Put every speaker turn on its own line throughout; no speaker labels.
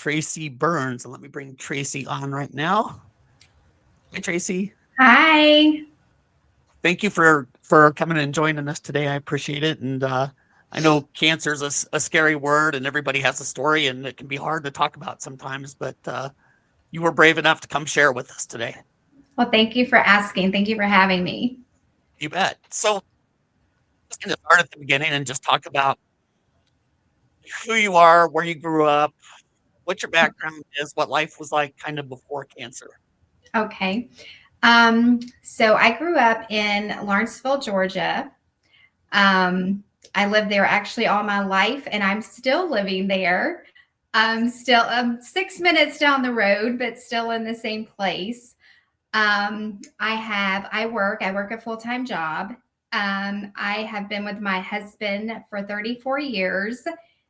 Tracie Burns. And let me bring Tracie on right now. Hi, Tracie.
Hi.
Thank you for coming and joining us today. I appreciate it. And I know cancer is a scary word, and everybody has a story, and it can be hard to talk about sometimes. But you were brave enough to come share with us today.
Well, thank you for asking. Thank you for having me.
You bet. So let's kind of start at the beginning and just talk about who you are, where you grew up, what your background is, what life was like kind of before cancer.
Okay. So I grew up in Lawrenceville, Georgia. I lived there actually all my life, and I'm still living there. I'm still 6 minutes down the road, but still in the same place. I work a full-time job. I have been with my husband for 34 years,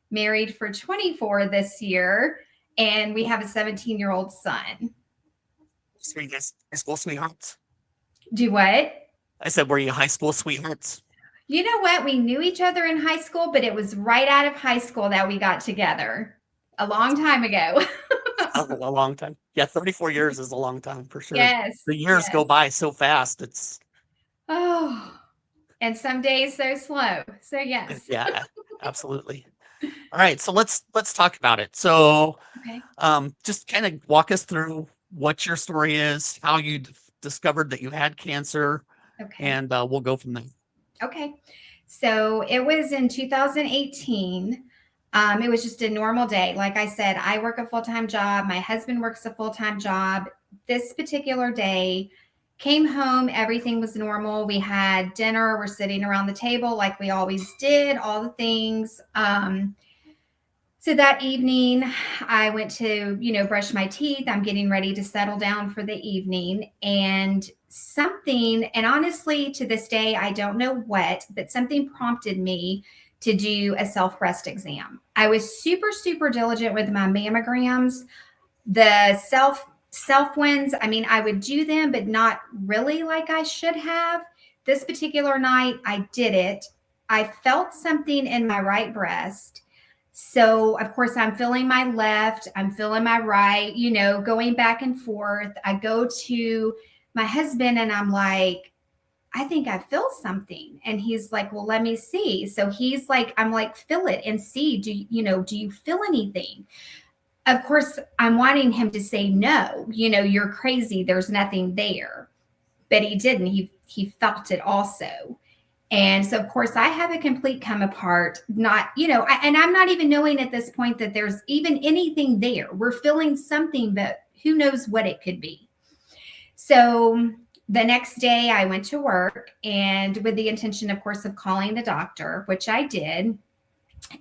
married for 24 this year, and we have a 17-year-old son.
So you guys high school sweethearts?
Do what?
I said, were you high school sweethearts?
You know what? We knew each other in high school, but it was right out of high school that we got together a long time ago.
A long time. Yeah, 34 years is a long time for sure.
Yes.
The years go by so fast. It's
and some days so slow. So yes.
Yeah, absolutely. All right, so let's talk about it. So
Okay.
Just kind of walk us through what your story is, how you discovered that you had cancer,
Okay.
and we'll go from there.
Okay. So it was in 2018. It was just a normal day. Like I said, I work a full-time job. My husband works a full-time job. This particular day, came home, everything was normal. We had dinner. We're sitting around the table like we always did, all the things. So that evening, I went to, brush my teeth. I'm getting ready to settle down for the evening. And honestly, to this day, I don't know what, but something prompted me to do a self-breast exam. I was super, super diligent with my mammograms. The self ones, I would do them, but not really like I should have. This particular night, I did it. I felt something in my right breast. So, of course, I'm feeling my left, I'm feeling my right, going back and forth. I go to my husband and I'm like, I think I feel something. And he's like, well, let me see. So he's like, I'm like, feel it and see. Do you feel anything? Of course, I'm wanting him to say, no, you're crazy. There's nothing there. But he didn't. He felt it also. And so, of course, I have a complete come apart, not, and I'm not even knowing at this point that there's even anything there. We're feeling something, but who knows what it could be. So the next day I went to work, and with the intention, of course, of calling the doctor, which I did.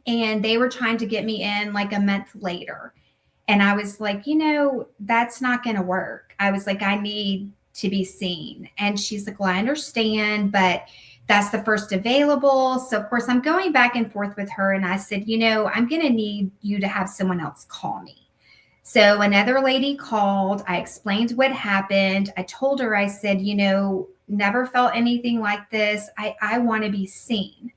And they were trying to get me in like a month later. And I was like, that's not going to work. I was like, I need to be seen. And she's like, well, I understand, but that's the first available. So, of course, I'm going back and forth with her. And I said, I'm going to need you to have someone else call me. So another lady called. I explained what happened. I told her, I said, never felt anything like this. I want to be seen.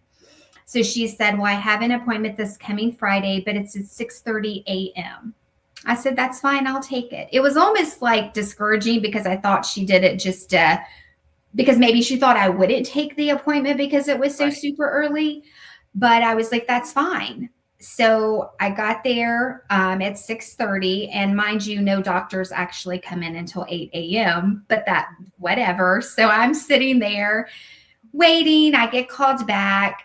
So she said, well, I have an appointment this coming Friday, but it's at 6:30 a.m. I said, that's fine. I'll take it. It was almost like discouraging because I thought she did it just because maybe she thought I wouldn't take the appointment because it was so super early. But I was like, that's fine. So I got there at 6:30, and mind you, no doctors actually come in until 8 a.m., but that whatever. So I'm sitting there waiting. I get called back.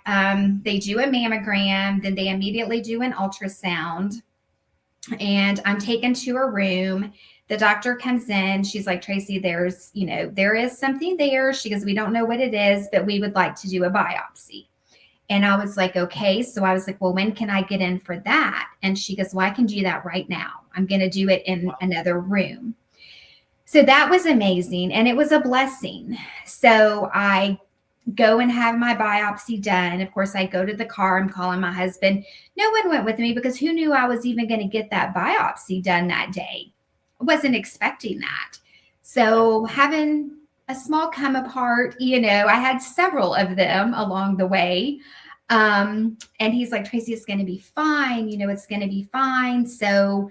They do a mammogram, then they immediately do an ultrasound, and I'm taken to a room. The doctor comes in. She's like, Tracie, there is something there. She goes, we don't know what it is, but we would like to do a biopsy. And I was like, okay. So I was like, well, when can I get in for that? And she goes, well, I can do that right now. I'm going to do it in another room. So that was amazing. And it was a blessing. So I go and have my biopsy done. Of course, I go to the car. I'm calling my husband. No one went with me because who knew I was even going to get that biopsy done that day? I wasn't expecting that. So having a small come apart, I had several of them along the way. And he's like, Tracie, it's going to be fine. It's going to be fine. So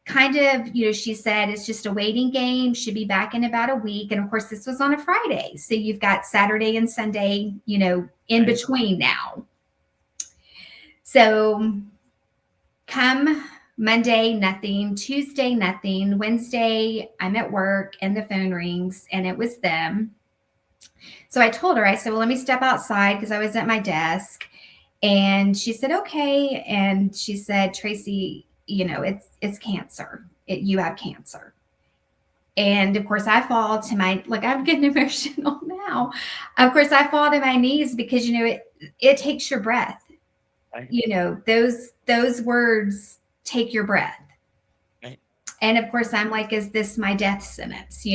kind of, she said it's just a waiting game. Should be back in about a week. And of course, this was on a Friday. So you've got Saturday and Sunday, in between now. So come Monday, nothing. Tuesday, nothing. Wednesday, I'm at work and the phone rings and it was them. So I told her, I said, well, let me step outside because I was at my desk. And she said, okay. And she said, Tracie, it's cancer. You have cancer. And of course I fall to my, I'm getting emotional now. Of course I fall to my knees because, it takes your breath. Right. Those words take your breath.
Right.
And of course I'm like, is this my death sentence?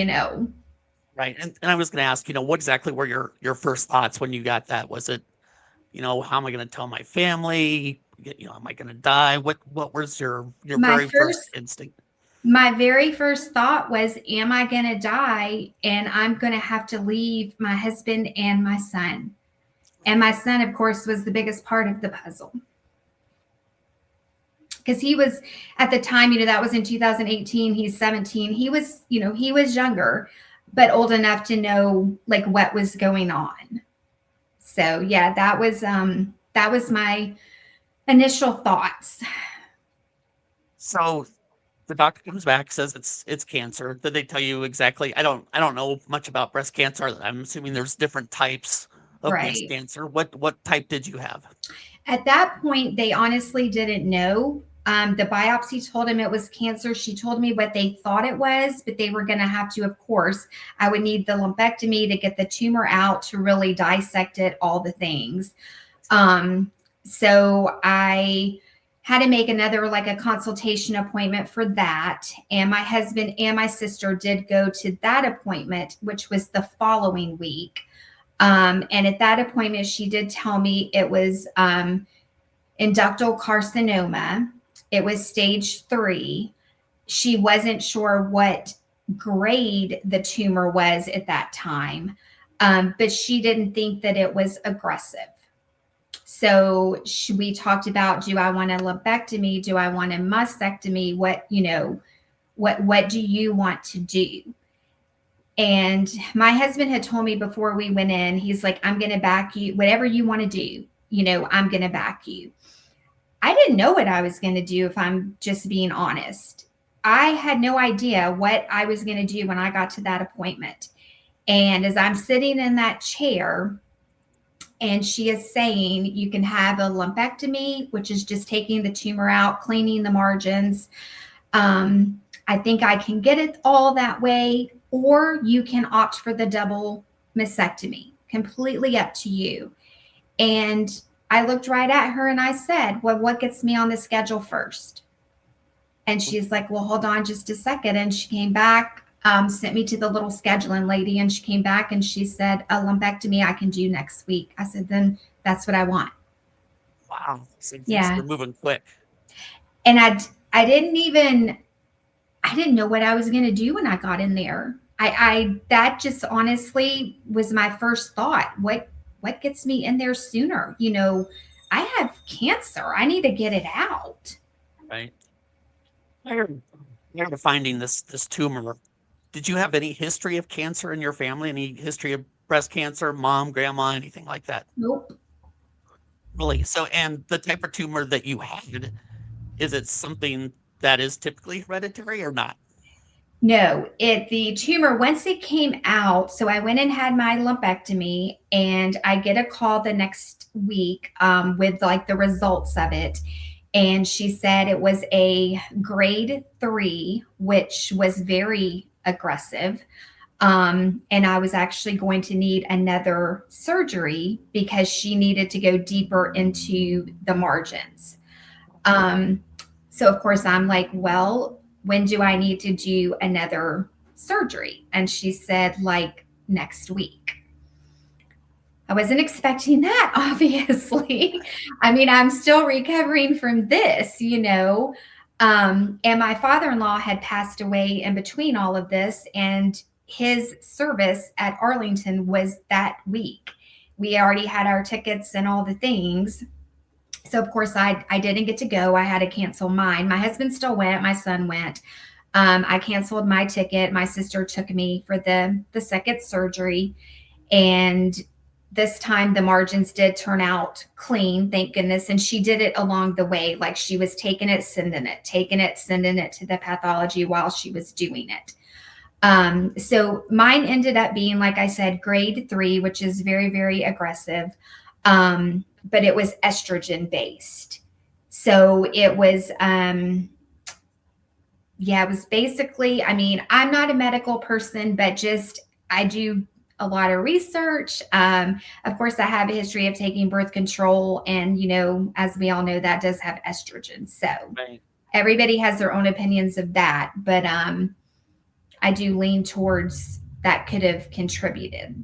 Right. And I was going to ask, what exactly were your first thoughts when you got that? Was it, how am I going to tell my family? Am I going to die? What was your very first instinct?
My very first thought was, am I going to die? And I'm going to have to leave my husband and my son. And my son, of course, was the biggest part of the puzzle. Because he was, at the time, that was in 2018, he's 17. He was, he was younger, but old enough to know what was going on. So yeah, that was my initial thoughts.
So the doctor comes back, says it's cancer. Did they tell you exactly? I don't know much about breast cancer. I'm assuming there's different types of breast cancer. What type did you have?
At that point, they honestly didn't know. The biopsy told him it was cancer. She told me what they thought it was, but they were going to have to, of course, I would need the lumpectomy to get the tumor out, to really dissect it, all the things. So I had to make another, a consultation appointment for that. And my husband and my sister did go to that appointment, which was the following week. And at that appointment, she did tell me it was inductal carcinoma. It was stage 3. She wasn't sure what grade the tumor was at that time, but she didn't think that it was aggressive. So we talked about, do I want a lumpectomy? Do I want a mastectomy? What do you want to do? And my husband had told me before we went in, he's like, I'm going to back you. Whatever you want to do, I'm going to back you. I didn't know what I was going to do, if I'm just being honest. I had no idea what I was going to do when I got to that appointment. And as I'm sitting in that chair, and she is saying, you can have a lumpectomy, which is just taking the tumor out, cleaning the margins. I think I can get it all that way, or you can opt for the double mastectomy. Completely up to you. And I looked right at her and I said, well, what gets me on the schedule first? And she's like, well, hold on just a second. And she came back, sent me to the little scheduling lady, and she came back and she said, a lumpectomy I can do next week. I said, then that's what I want.
Wow. So yeah. You're moving quick.
And I didn't know what I was going to do when I got in there. That just honestly was my first thought. What gets me in there sooner? I have cancer. I need to get it out.
Right. Prior to finding this tumor, did you have any history of cancer in your family? Any history of breast cancer, mom, grandma, anything like that?
Nope.
Really? So, and the type of tumor that you had, is it something that is typically hereditary or not?
No, the tumor, once it came out, so I went and had my lumpectomy, and I get a call the next week with the results of it. And she said it was a grade 3, which was very aggressive. And I was actually going to need another surgery because she needed to go deeper into the margins. So of course I'm like, well, when do I need to do another surgery? And she said, next week. I wasn't expecting that, obviously. I mean, I'm still recovering from this, and my father-in-law had passed away in between all of this, and his service at Arlington was that week. We already had our tickets and all the things. So of course I didn't get to go. I had to cancel mine. My husband still went. My son went. I canceled my ticket. My sister took me for the second surgery, and this time the margins did turn out clean, thank goodness. And she did it along the way, like she was taking it, sending it to the pathology while she was doing it. So mine ended up being, like I said, grade 3, which is very, very aggressive. But it was estrogen based. So it was, it was basically, I mean, I'm not a medical person, but just I do a lot of research. Of course, I have a history of taking birth control, and as we all know, that does have estrogen. So
Right.
everybody has their own opinions of that, but I do lean towards that could have contributed.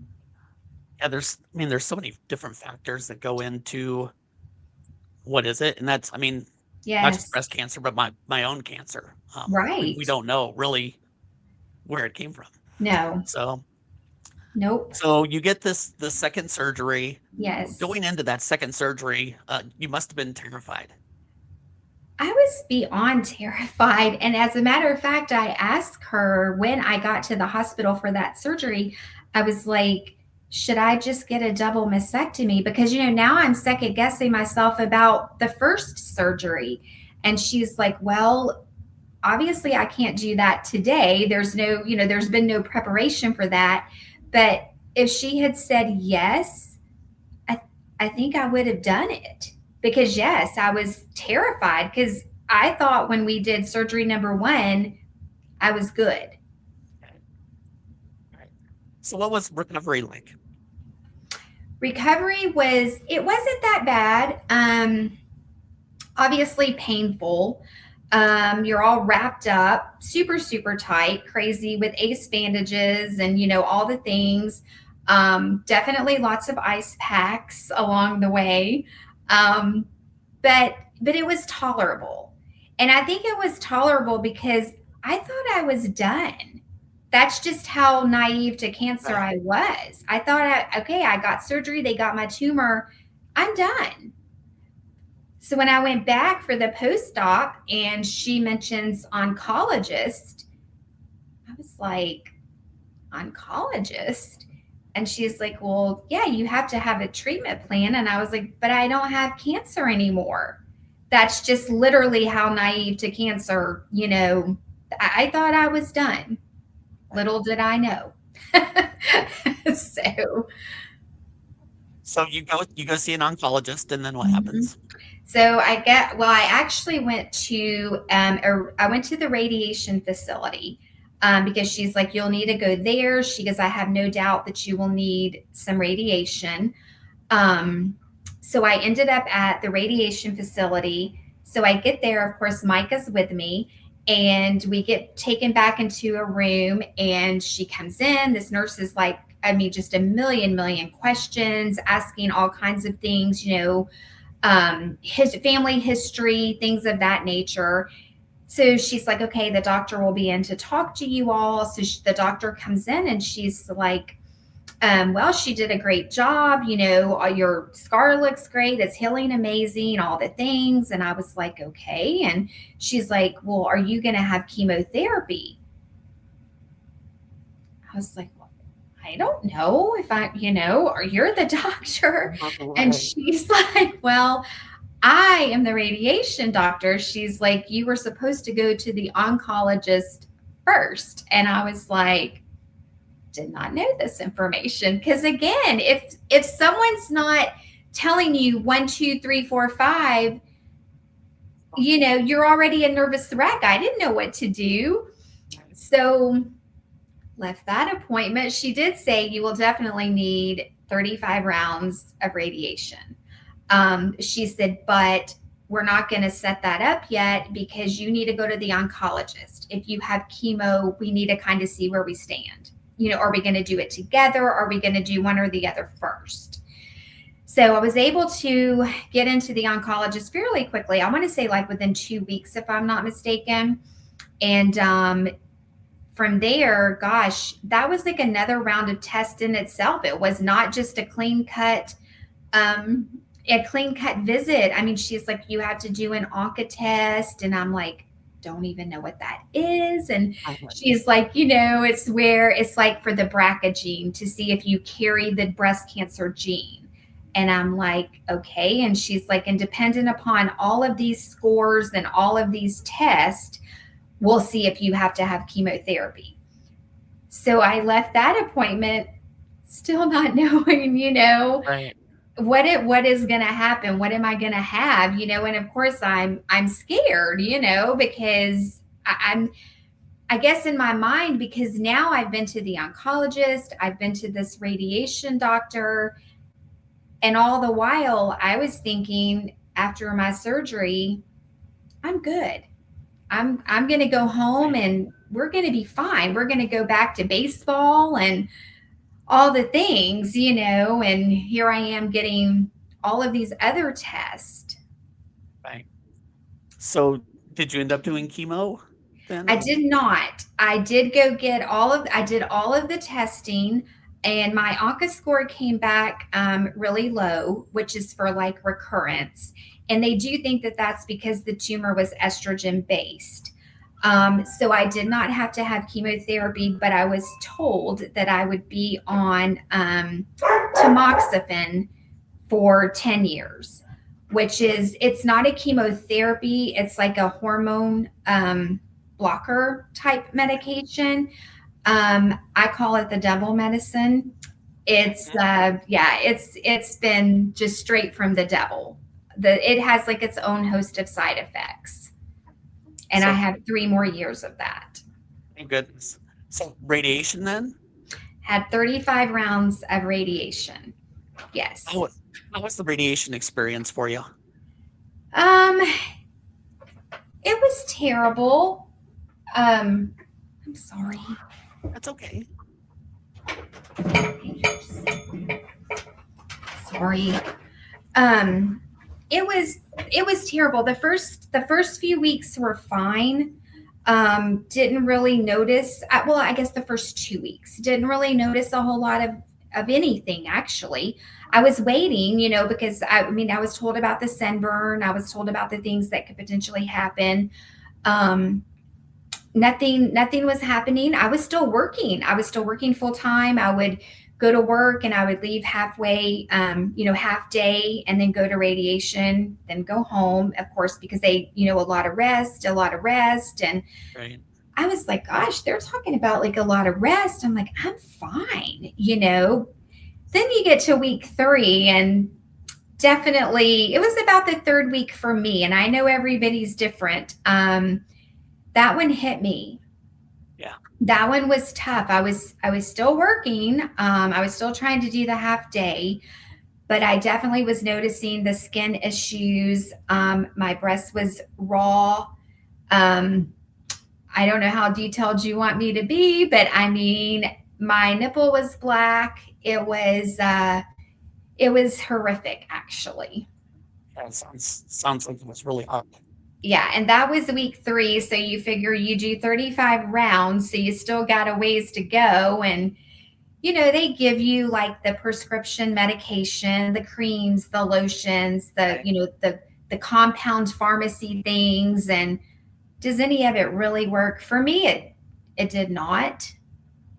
Yeah, there's so many different factors that go into what is it, and that's, not just
Yes,
breast cancer, but my own cancer. We
right.
don't know really where it came from.
No,
So
nope.
so you get the second surgery.
Yes.
Going into that second surgery, you must have been terrified.
I was beyond terrified. And as a matter of fact, I asked her when I got to the hospital for that surgery, I was like, should I just get a double mastectomy? Because, now I'm second guessing myself about the first surgery. And she's like, well, obviously I can't do that today. There's been no preparation for that. But if she had said yes, I, I think I would have done it, because yes, I was terrified because I thought when we did surgery number 1, I was good.
Right. So what was recovery like?
Recovery it wasn't that bad. Obviously painful. You're all wrapped up, super, super tight, crazy with ace bandages and, all the things. Definitely lots of ice packs along the way. Um, but it was tolerable. And I think it was tolerable because I thought I was done. That's just how naive to cancer
Right.
I was. I thought, okay, I got surgery, they got my tumor, I'm done. So when I went back for the post-op and she mentions oncologist, I was like, oncologist? And she's like, well, yeah, you have to have a treatment plan. And I was like, but I don't have cancer anymore. That's just literally how naive to cancer, I thought I was done. Little did I know. So,
So you go see an oncologist, and then what
mhm.
happens?
So I actually I went to the radiation facility, because she's like, you'll need to go there. She goes, I have no doubt that you will need some radiation. So I ended up at the radiation facility. So I get there, of course, Micah's with me, and we get taken back into a room, and she comes in. This nurse is like, just a million questions, asking all kinds of things, his family history, things of that nature. So she's like, okay, the doctor will be in to talk to you all. So the doctor comes in and she's like, well, she did a great job. Your scar looks great. It's healing amazing, all the things. And I was like, okay. And she's like, well, are you going to have chemotherapy? I was like, well, I don't know if or you're the doctor. And
Right.
she's like, well, I am the radiation doctor. She's like, you were supposed to go to the oncologist first. And I was like, did not know this information. Because again, if someone's not telling you 1, 2, 3, 4, 5, you're already a nervous wreck. I didn't know what to do. So left that appointment. She did say you will definitely need 35 rounds of radiation. She said, but we're not going to set that up yet because you need to go to the oncologist. If you have chemo, we need to kind of see where we stand. Are we going to do it together? Or are we going to do one or the other first? So I was able to get into the oncologist fairly quickly. I want to say like within 2 weeks, if I'm not mistaken. And from there, gosh, that was like another round of tests in itself. It was not just a clean cut a clean cut visit. I mean, she's like, you have to do an onca test. And I'm like, don't even know what that is. And she's like, it's where it's like for the BRCA gene to see if you carry the breast cancer gene. And I'm like, okay. And she's like, and dependent upon all of these scores and all of these tests, we'll see if you have to have chemotherapy. So I left that appointment still not knowing,
Right.
what is going to happen, what am I going to have, and of course I'm scared, because I guess in my mind, because now I've been to the oncologist, I've been to this radiation doctor, and all the while I was thinking after my surgery, I'm good. I'm going to go home and we're going to be fine. We're going to go back to baseball and all the things, and here I am getting all of these other tests.
Right. So did you end up doing chemo then?
I did not. I did did all of the testing, and my onca score came back really low, which is for like recurrence. And they do think that that's because the tumor was estrogen based. So I did not have to have chemotherapy, but I was told that I would be on tamoxifen for 10 years, which is, it's not a chemotherapy. It's like a hormone blocker type medication. I call it the devil medicine. It's it's been just straight from the devil. It has like its own host of side effects. And I have 3 more years of that.
Thank goodness. So radiation then?
Had 35 rounds of radiation. Yes.
How was the radiation experience for you?
It was terrible. I'm sorry.
That's okay.
Sorry. It was terrible. The first few weeks were fine. Didn't really notice. I guess the first 2 weeks didn't really notice a whole lot of anything. Actually, I was waiting, because I was told about the sunburn. I was told about the things that could potentially happen. Nothing was happening. I was still working. I was still working full time. I would go to work and I would leave halfway, half day, and then go to radiation, then go home, of course, because they, a lot of rest. And
right.
I was like, gosh, they're talking about like a lot of rest. I'm like, I'm fine, Then you get to week 3 and definitely it was about the 3rd week for me. And I know everybody's different. That one hit me.
Yeah.
That one was tough. I was still working. I was still trying to do the half day, but I definitely was noticing the skin issues. My breast was raw. I don't know how detailed you want me to be, but my nipple was black. It was horrific, actually.
That sounds like it was really hot.
Yeah, and that was week 3. So you figure you do 35 rounds, so you still got a ways to go. And, they give you like the prescription medication, the creams, the lotions, the compound pharmacy things. And does any of it really work? For me, it did not,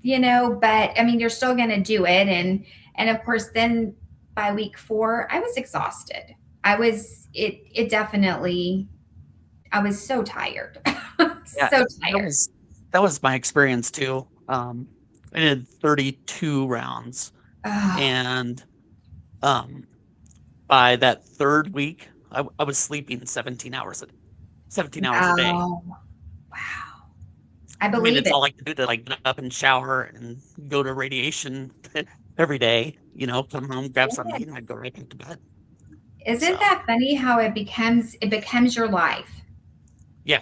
but you're still going to do it. And of course, then by week 4, I was exhausted. I was so tired.
Yeah,
so tired.
That was my experience too. I did 32 rounds. And by that 3rd week, I was sleeping 17 hours a day.
Wow. I believe
it's all I can do to like get up and shower and go to radiation every day, come home, grab something, and I'd go right back to bed.
Isn't that funny how it becomes your life?
Yeah.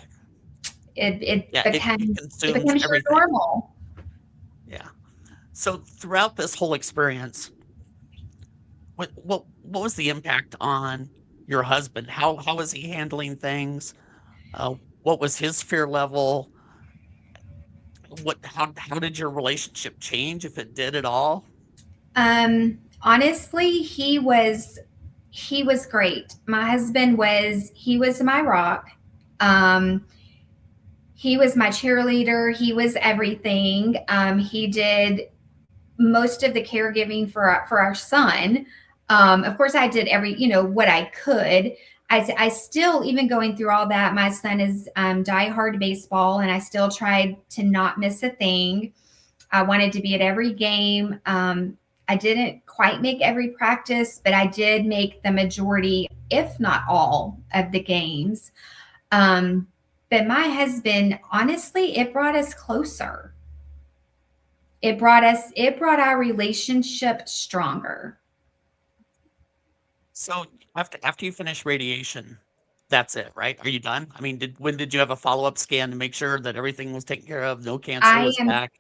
It becomes
your
normal.
Yeah. So throughout this whole experience, what was the impact on your husband? How was he handling things? What was his fear level? How did your relationship change, if it did at all?
Honestly, he was He was great. My husband he was my rock. Um, he was my cheerleader. He was everything. He did most of the caregiving for our son. Of course, I did what I could. I still, even going through all that, my son is diehard baseball, and I still tried to not miss a thing. I wanted to be at every game. I didn't quite make every practice, but I did make the majority, if not all, of the games. But my husband, honestly, it brought us closer. It brought our relationship stronger.
So after you finish radiation, that's it, right? Are you done? I mean, when did you have a follow-up scan to make sure that everything was taken care of, no cancer
I
was
am
back?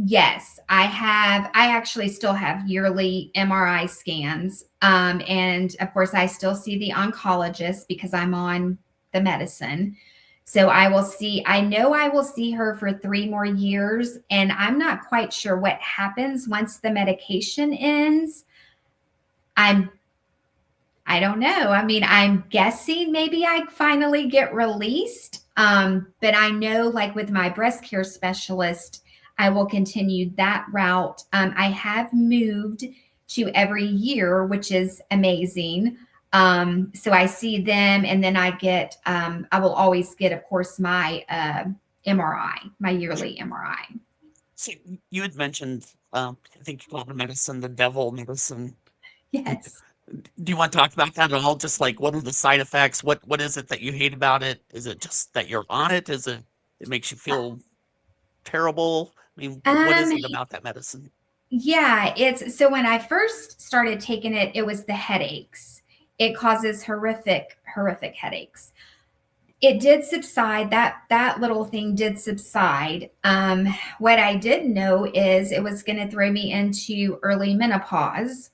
Yes, I actually still have yearly MRI scans. And of course, I still see the oncologist because I'm on the medicine. So I know I will see her for 3 more years. And I'm not quite sure what happens once the medication ends. I'm, I don't know. I mean, I'm guessing maybe I finally get released. But I know, like with my breast care specialist, I will continue that route. I have moved to every year, which is amazing. So I see them, and then I will always get, of course, my MRI, my yearly MRI.
So you had mentioned, I think you called the medicine the devil medicine.
Yes.
Do you want to talk about that at all? Just like what are the side effects? What is it that you hate about it? Is it just that you're on it? Is it makes you feel terrible? I mean, what is
Um,
it about that medicine?
yeah, it's so when I first started taking it, it was the headaches. It causes horrific headaches. It did subside. That little thing did subside. What I didn't know is it was going to throw me into early menopause.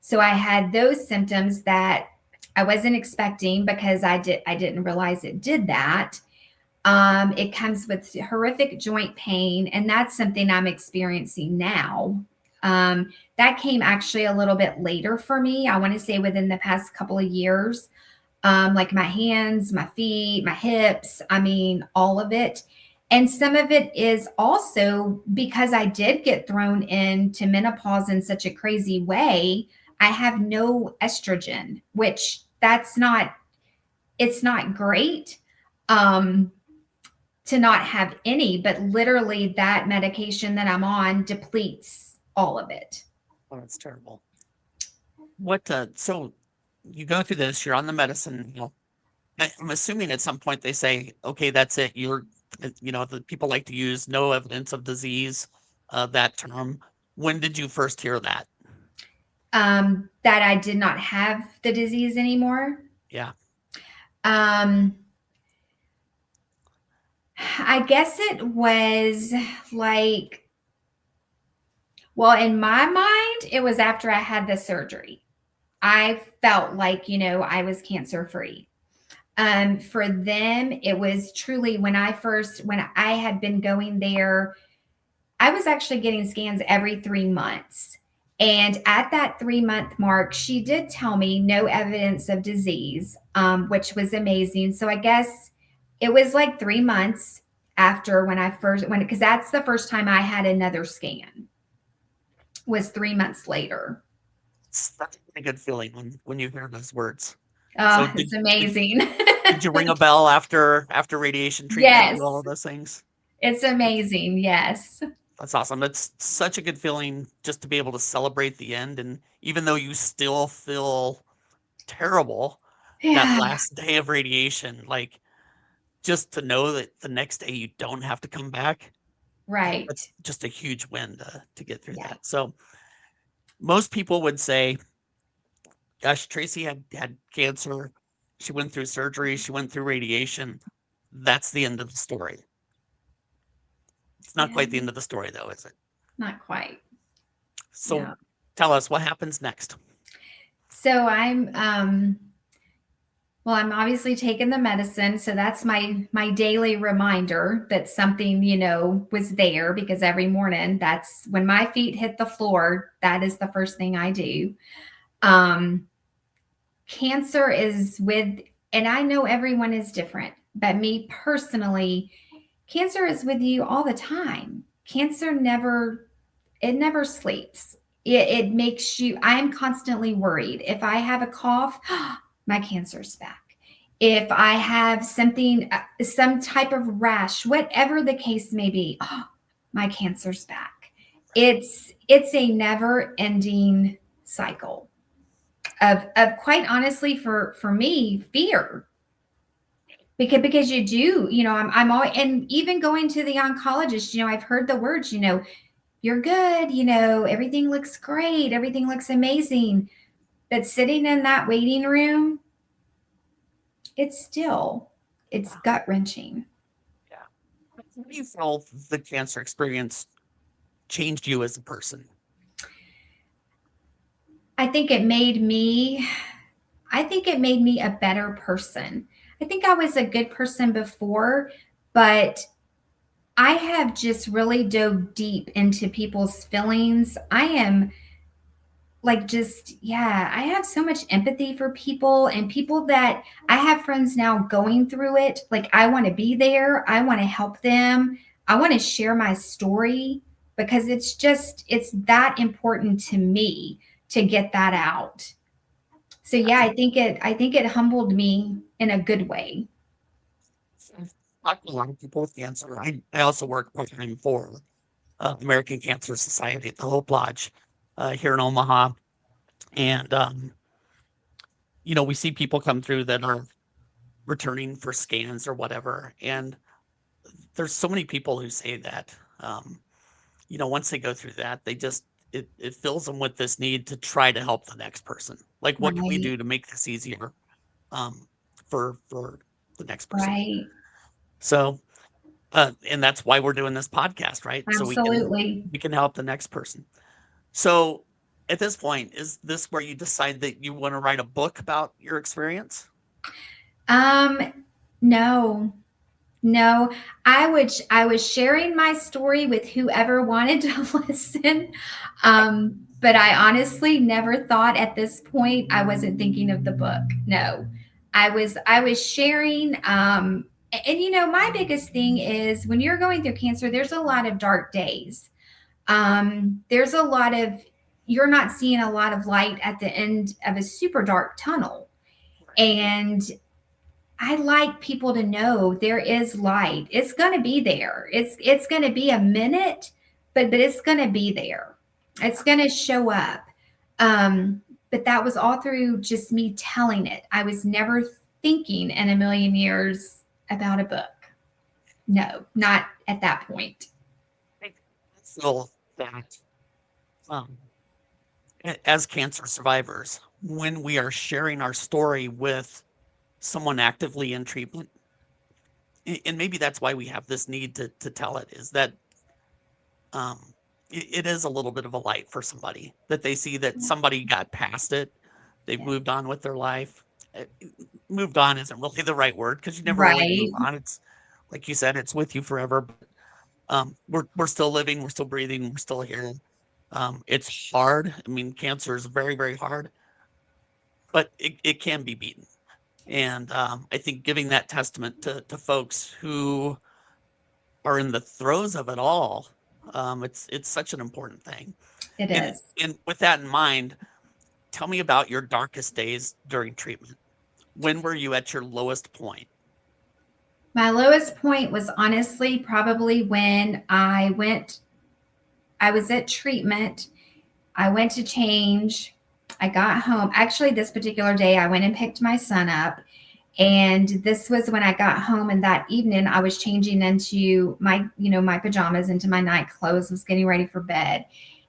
So I had those symptoms that I wasn't expecting because I didn't realize it did that. It comes with horrific joint pain, and that's something I'm experiencing now. That came actually a little bit later for me. I want to say within the past couple of years, like my hands, my feet, my hips, I mean, all of it. And some of it is also because I did get thrown into menopause in such a crazy way. I have no estrogen, which it's not great. Um, to not have any, but literally that medication that I'm on depletes all of it.
Oh, that's terrible. So you go through this, you're on the medicine. I'm assuming at some point they say, okay, that's it. The people like to use no evidence of disease, that term. When did you first hear that?
That I did not have the disease anymore.
Yeah.
Um, I guess it was like, well, in my mind, it was after I had the surgery. I felt like, I was cancer free. For them, it was truly when I had been going there, I was actually getting scans every 3 months. And at that 3 month mark, she did tell me no evidence of disease, which was amazing. So I guess it was like 3 months after because that's the first time I had another scan, was 3 months later.
That's a pretty good feeling when you hear those words. So
Oh, it's amazing.
did you ring a bell after radiation treatment and
Yes,
do all of those things?
it's amazing. Yes.
That's awesome. That's such a good feeling just to be able to celebrate the end. And even though you still feel terrible that
Yeah,
last day of radiation, like just to know that the next day you don't have to come back,
right.
that's just a huge win to get through
Yeah.
that. So most people would say, gosh, Tracie had cancer. She went through surgery. She went through radiation. That's the end of the story. It's not
Yeah,
quite the end of the story, though, is it?
not quite.
So
Yeah.
tell us what happens next.
So I'm obviously taking the medicine, so that's my daily reminder that something, was there, because every morning, that's when my feet hit the floor, that is the first thing I do. Um cancer is with, and I know everyone is different, but me personally, cancer is with you all the time. Cancer never, it never sleeps. It makes you, I'm constantly worried. If I have a cough, my cancer's back. If I have something, some type of rash, whatever the case may be, my cancer's back. It's a never ending cycle of quite honestly for me, fear. Because you do, I'm all, and even going to the oncologist, I've heard the words, you're good, everything looks great, everything looks amazing. But sitting in that waiting room, it's gut wrenching.
Yeah. How do you feel the cancer experience changed you as a person?
I think it made me a better person. I think I was a good person before, but I have just really dove deep into people's feelings. I am like, I have so much empathy for people, and people that I have friends now going through it. Like, I want to be there. I want to help them. I want to share my story because it's that important to me to get that out. So yeah, I think it humbled me in a good way.
I've talked to a lot of people with cancer. I also work part-time for American Cancer Society at the Hope Lodge here in Omaha. And, we see people come through that are returning for scans or whatever. And there's so many people who say that, once they go through that, it fills them with this need to try to help the next person. Like, what can we do to make this easier for the next person?
Right.
So, and that's why we're doing this podcast, right?
Absolutely.
So we can help the next person. So at this point, is this where you decide that you want to write a book about your experience?
No. I was sharing my story with whoever wanted to listen. But I honestly never thought at this point I wasn't thinking of the book. No. I was sharing and my biggest thing is when you're going through cancer, there's a lot of dark days. There's a lot of, you're not seeing a lot of light at the end of a super dark tunnel. And I like people to know there is light. It's going to be there. It's going to be a minute, but it's going to be there. It's going to show up. But that was all through just me telling it. I was never thinking in a million years about a book. No, not at that point.
I feel that as cancer survivors, when we are sharing our story with someone actively in treatment, and maybe that's why we have this need to tell it, is that it is a little bit of a light for somebody, that they see that somebody got past it. They've moved on with their life. Moved on isn't really the right word, because you never really move on. It's like you said, it's with you forever. But we're still living, we're still breathing, we're still here. It's hard. I mean, cancer is very, very hard, but it can be beaten. And I think giving that testament to folks who are in the throes of it all, it's such an important thing.
It is.
And with that in mind, tell me about your darkest days during treatment. When were you at your lowest point?
My lowest point was honestly probably when I was at treatment. I went to change. I got home. Actually, this particular day, I went and picked my son up. And this was when I got home. And that evening, I was changing into my pajamas, into my night clothes, was getting ready for bed.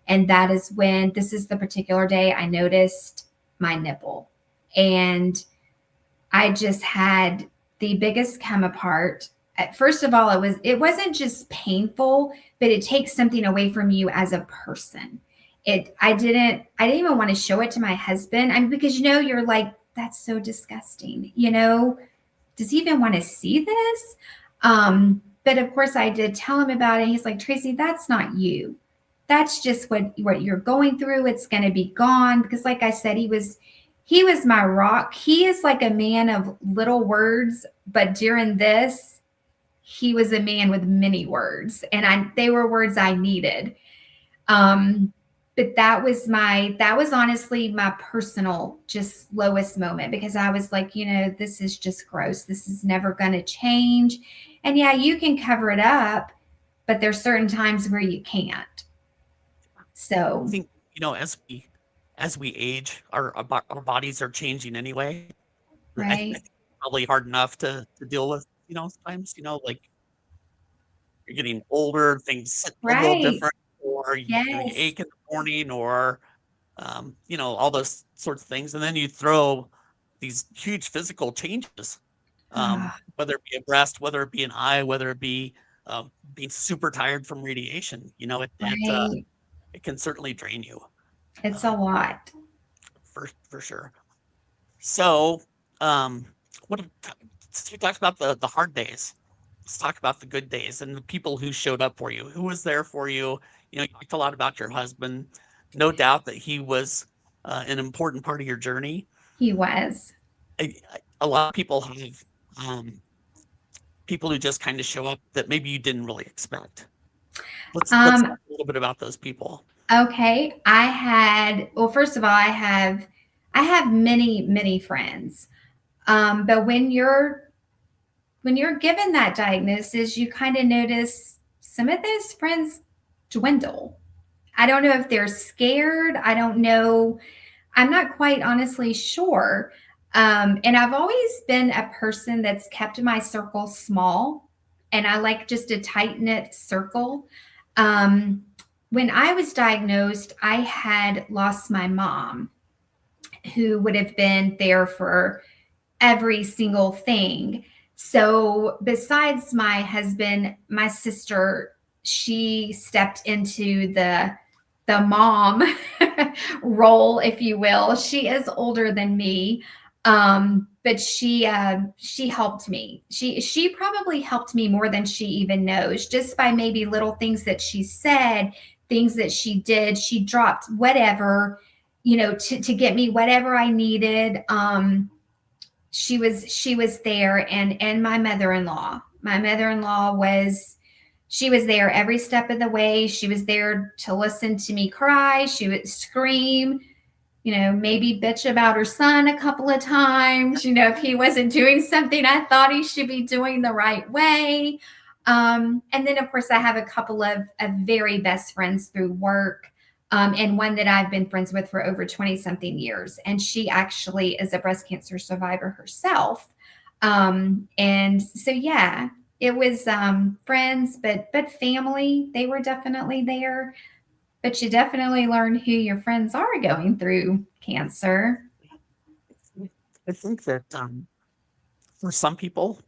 And that is when, this is the particular day I noticed my nipple. And I just had the biggest come apart. First of all, it wasn't just painful, but it takes something away from you as a person. I didn't even want to show it to my husband. Because you're like, that's so disgusting. Does he even want to see this? But of course I did tell him about it. He's like, Tracie, that's not you. That's just what you're going through. It's going to be gone. Because like I said, he was He was my rock. He is like a man of little words, but during this, he was a man with many words, and they were words I needed. But that was honestly my personal just lowest moment, because I was like, this is just gross. This is never going to change. And yeah, you can cover it up, but there's certain times where you can't.
I
So,
think, as we age, our bodies are changing anyway. I think
right,
it's probably hard enough to deal with, sometimes, like you're getting older, things sit a little
right.
different, or you
Yes.
ache in the morning, or all those sorts of things. And then you throw these huge physical changes, whether it be a breast, whether it be an eye, whether it be being super tired from radiation.
Right.
It can certainly drain you,
It's a
um,
lot.
for sure. So, um, what since we talked about the hard days, let's talk about the good days and the people who showed up for you. Who was there for you? You talked a lot about your husband. No doubt that he was an important part of your journey.
He was.
A lot of people have people who just kind of show up that maybe you didn't really expect. Let's talk
Um,
a little bit about those people.
okay. Well, first of all, I have many, many friends. But when you're given that diagnosis, you kind of notice some of those friends dwindle. I don't know if they're scared. I don't know. I'm not quite honestly sure. And I've always been a person that's kept my circle small, and I like just a tight knit circle. Um, when I was diagnosed, I had lost my mom, who would have been there for every single thing. So, besides my husband, my sister, she stepped into the mom role, if you will. She is older than me, but she helped me. She probably helped me more than she even knows, just by maybe little things that she said, things that she did. She dropped whatever, to get me whatever I needed. She was there, and my mother-in-law was there every step of the way. She was there to listen to me cry. She would scream, maybe bitch about her son a couple of times, if he wasn't doing something I thought he should be doing the right way. And then, of course, I have a couple of very best friends through work, and one that I've been friends with for over 20 something years. And she actually is a breast cancer survivor herself. And so, yeah, it was friends, but family, they were definitely there. But you definitely learn who your friends are going through cancer.
I think that for some people,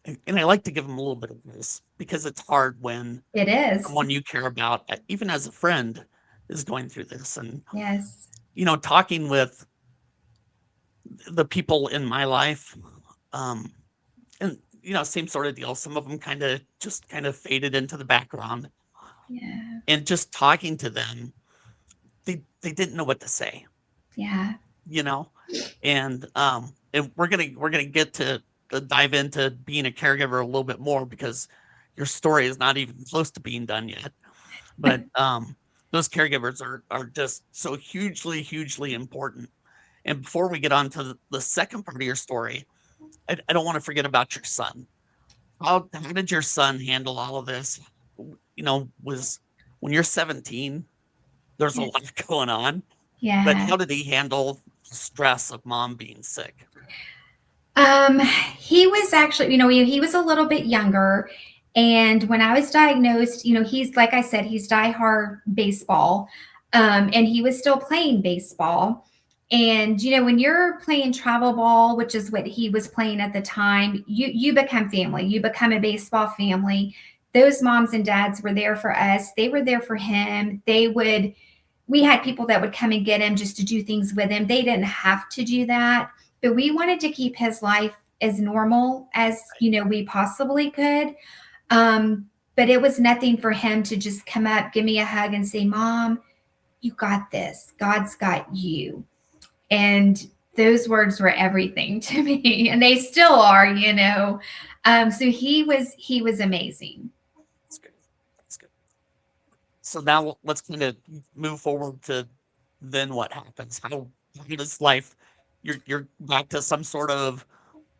and I like to give them a little bit of this because it's hard when
It is.
someone you care about, even as a friend, is going through this. And,
Yes.
talking with the people in my life, and, same sort of deal. Some of them kind of faded into the background,
Yeah.
and just talking to them, they didn't know what to say,
Yeah.
you know, and we're gonna get to dive into being a caregiver a little bit more, because your story is not even close to being done yet. But those caregivers are just so hugely important. And before we get on to the second part of your story, I don't want to forget about your son. How did your son handle all of this? Was when you're 17, there's a
Yeah.
lot going on, but
Yeah.
how did he handle the stress of mom being sick?
He was actually, he was a little bit younger. And when I was diagnosed, he's, like I said, he's diehard baseball. And he was still playing baseball. And, when you're playing travel ball, which is what he was playing at the time, you become family. You become a baseball family. Those moms and dads were there for us. They were there for him. We had people that would come and get him just to do things with him. They didn't have to do that, but we wanted to keep his life as normal as we possibly could. But it was nothing for him to just come up, give me a hug, and say, "Mom, you got this. God's got you." And those words were everything to me, and they still are, so he was amazing.
That's good. That's good. So now let's kind of move forward to then what happens? How does life? You're back to some sort of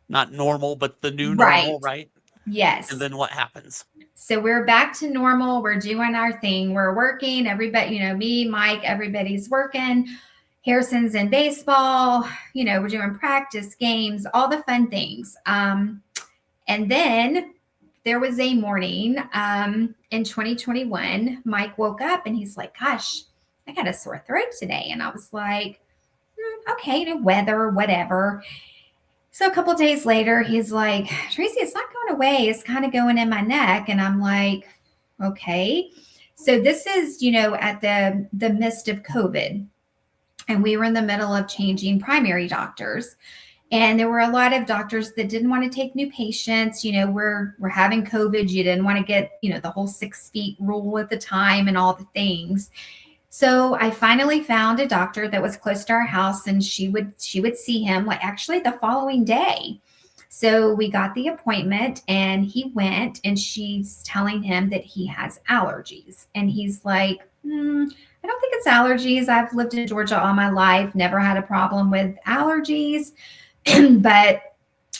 not normal, but the new
Right.
normal, right? And
Yes.
then what happens?
So we're back to normal. We're doing our thing. We're working. Everybody, me, Mike, everybody's working. Harrison's in baseball. We're doing practice games, all the fun things. And then there was a morning in 2021, Mike woke up and he's like, gosh, I got a sore throat today. And I was like, okay, weather, whatever. So a couple days later, he's like, Tracie, it's not going away. It's kind of going in my neck. And I'm like, okay. So this is, at the midst of COVID. And we were in the middle of changing primary doctors. And there were a lot of doctors that didn't want to take new patients. We're having COVID. You didn't want to get, the whole 6 feet rule at the time and all the things. So I finally found a doctor that was close to our house, and she would see him like actually the following day. So we got the appointment and he went, and she's telling him that he has allergies. And he's like, I don't think it's allergies. I've lived in Georgia all my life, never had a problem with allergies. But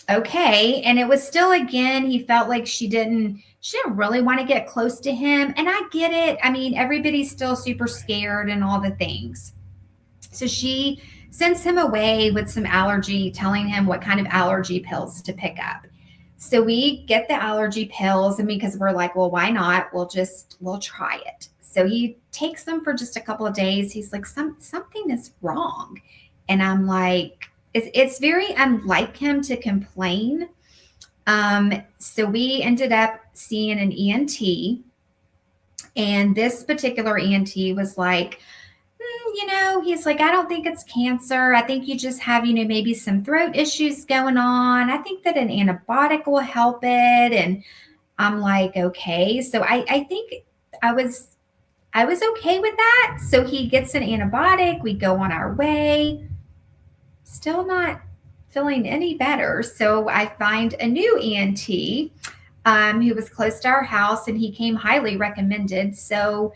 okay. And it was still, again, he felt like she didn't really want to get close to him. And I get it. I mean, everybody's still super scared and all the things. So she sends him away with some allergy, telling him what kind of allergy pills to pick up. So we get the allergy pills, and because we're like, well, why not? We'll try it. So he takes them for just a couple of days. He's like, something is wrong. And I'm like, it's very unlike him to complain. So we ended up seeing an ENT, and this particular ENT was like, he's like, I don't think it's cancer. I think you just have, maybe some throat issues going on. I think that an antibiotic will help it. And I'm like, okay. So I think I was okay with that. So he gets an antibiotic. We go on our way. Still not feeling any better. So I find a new ENT who was close to our house, and he came highly recommended. So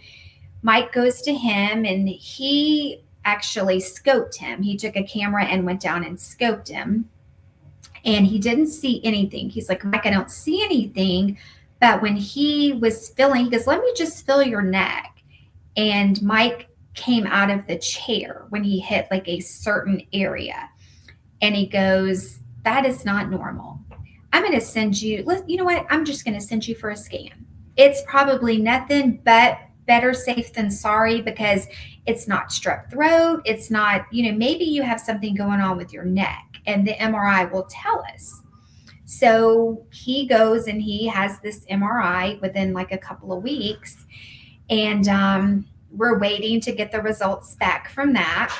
Mike goes to him, and he actually scoped him. He took a camera and went down and scoped him, and he didn't see anything. He's like, Mike, I don't see anything. But when he was feeling, he goes, let me just feel your neck. And Mike came out of the chair when he hit like a certain area. And he goes, that is not normal. I'm going to send you, you know what? I'm just going to send you for a scan. It's probably nothing but better safe than sorry, because it's not strep throat. It's not, maybe you have something going on with your neck, and the MRI will tell us. So he goes and he has this MRI within like a couple of weeks. And we're waiting to get the results back from that.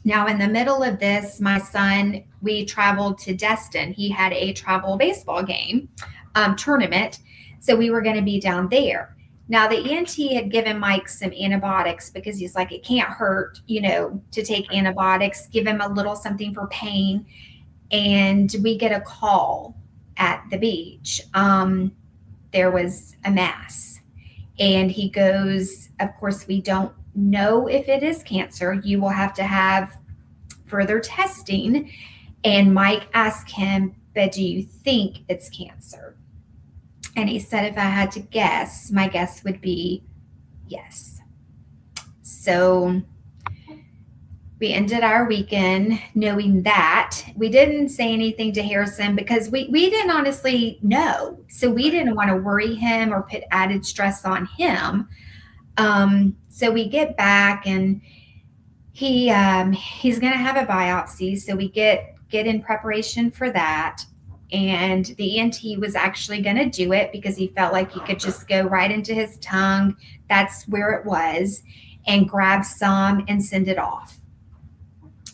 Now, in the middle of this, my son, we traveled to Destin. He had a travel baseball game tournament. So we were going to be down there. Now, the ENT had given Mike some antibiotics because he's like, it can't hurt, to take antibiotics, give him a little something for pain. And we get a call at the beach. There was a mass. And he goes, of course, we don't know if it is cancer. You will have to have further testing. And Mike asked him, but do you think it's cancer? And he said, if I had to guess, my guess would be yes. So we ended our weekend knowing that. We didn't say anything to Harrison because we didn't honestly know. So we didn't want to worry him or put added stress on him. So we get back, and he's going to have a biopsy. So we get in preparation for that. And the ENT was actually going to do it because he felt like he could just go right into his tongue. That's where it was, and grab some and send it off.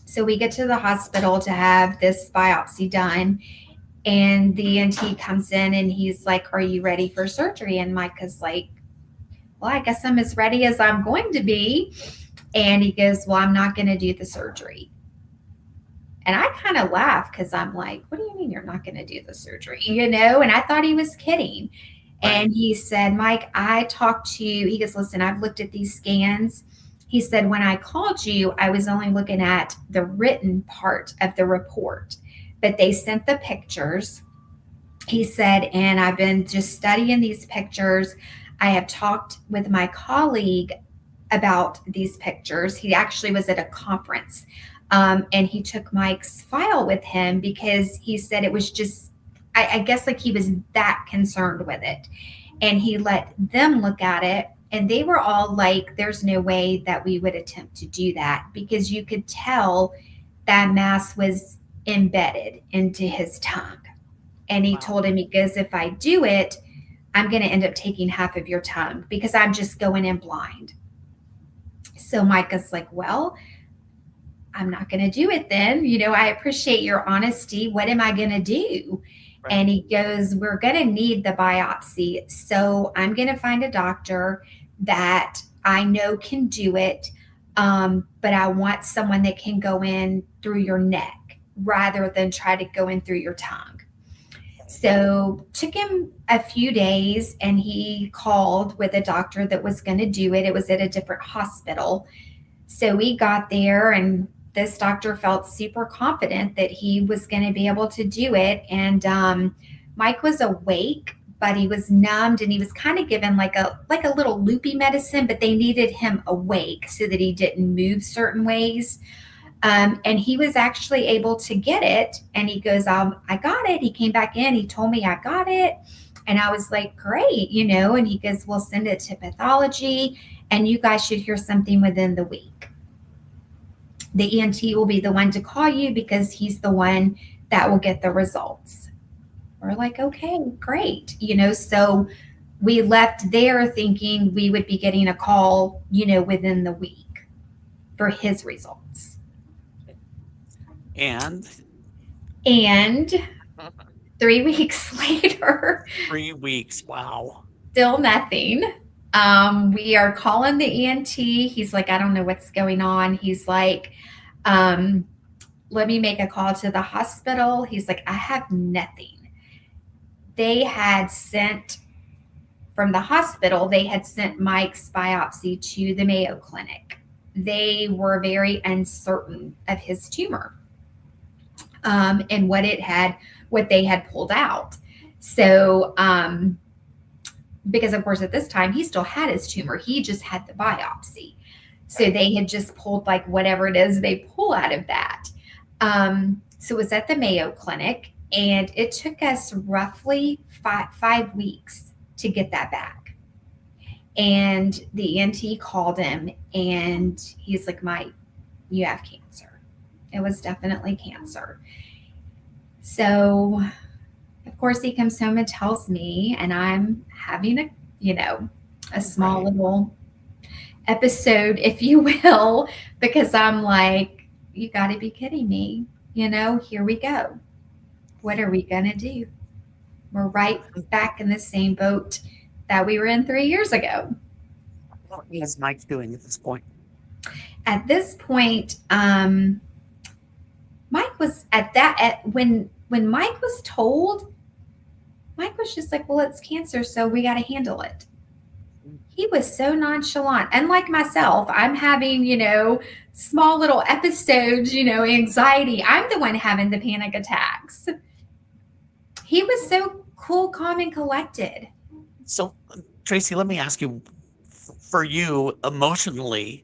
So we get to the hospital to have this biopsy done. And the ENT comes in and he's like, are you ready for surgery? And Mike is like, well, I guess I'm as ready as I'm going to be. And he goes, well, I'm not going to do the surgery. And I kind of laughed because I'm like, what do you mean you're not going to do the surgery? You know, and I thought he was kidding.
Right.
And he said, Mike, I talked to you. He goes, listen, I've looked at these scans. He said, when I called you, I was only looking at the written part of the report, but they sent the pictures. He said, and I've been just studying these pictures. I have talked with my colleague about these pictures. He actually was at a conference, and he took Mike's file with him because he said it was just, I guess, like he was that concerned with it. And he let them look at it, and they were all like, there's no way that we would attempt to do that, because you could tell that mass was embedded into his tongue. And he
Wow.
told him, he goes, if I do it, I'm going to end up taking half of your tongue because I'm just going in blind. So Micah's like, well, I'm not going to do it then. You know, I appreciate your honesty. What am I going to do?
Right.
And he goes, we're going to need the biopsy. So I'm going to find a doctor that I know can do it. But I want someone that can go in through your neck rather than try to go in through your tongue. So took him a few days, and he called with a doctor that was going to do it. It was at a different hospital. So we got there, and this doctor felt super confident that he was going to be able to do it. And Mike was awake, but he was numbed, and he was kind of given like a little loopy medicine, but they needed him awake so that he didn't move certain ways. And he was actually able to get it. And he goes, I got it. He came back in. He told me I got it. And I was like, great, you know. And he goes, we'll send it to pathology, and you guys should hear something within the week. The ENT will be the one to call you because he's the one that will get the results. We're like, okay, great. You know, so we left there thinking we would be getting a call, you know, within the week for his results.
And
And 3 weeks later,
3 weeks. Wow.
still nothing. We are calling the ENT. He's like, I don't know what's going on. He's like, let me make a call to the hospital. He's like, I have nothing. They had sent from the hospital, they had sent Mike's biopsy to the Mayo Clinic. They were very uncertain of his tumor, and what they had pulled out. So, because of course at this time he still had his tumor, he just had the biopsy. So they had just pulled like whatever it is they pull out of that. So it was at the Mayo Clinic, and it took us roughly five weeks to get that back. And the ENT called him, and he's like, Mike, you have cancer. It was definitely cancer. So, of course, he comes home and tells me, and I'm having a small little episode, if you will, because I'm like, you got to be kidding me. You know, here we go. What are we going to do? We're right back in the same boat that we were in 3 years ago.
What is Mike doing at this point?
At this point, Mike was when Mike was told, Mike was just like, well, it's cancer, so we got to handle it. He was so nonchalant. Unlike myself, I'm having, small little episodes, anxiety. I'm the one having the panic attacks. He was so cool, calm, and collected.
So, Tracie, let me ask you, for you emotionally,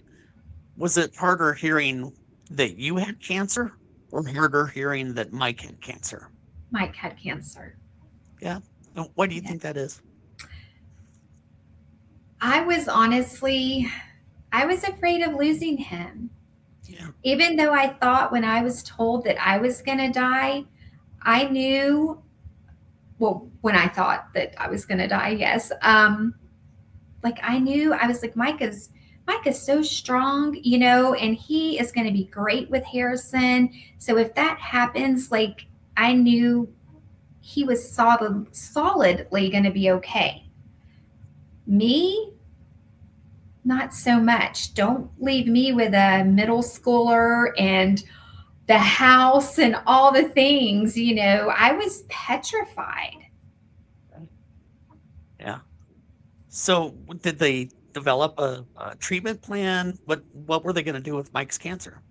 was it harder hearing that you had cancer, or harder hearing that Mike had cancer?
Mike had cancer.
Yeah. And why do you think that is?
I was afraid of losing him.
Yeah.
Even though I thought when I was told that I was going to die, I knew, well, when I thought that I was going to die, yes. I knew, I was like, Mike is so strong, and he is going to be great with Harrison. So if that happens, I knew he was solidly going to be okay. Me, not so much. Don't leave me with a middle schooler and the house and all the things, I was petrified.
Yeah. So did they develop a treatment plan? What were they going to do with Mike's cancer?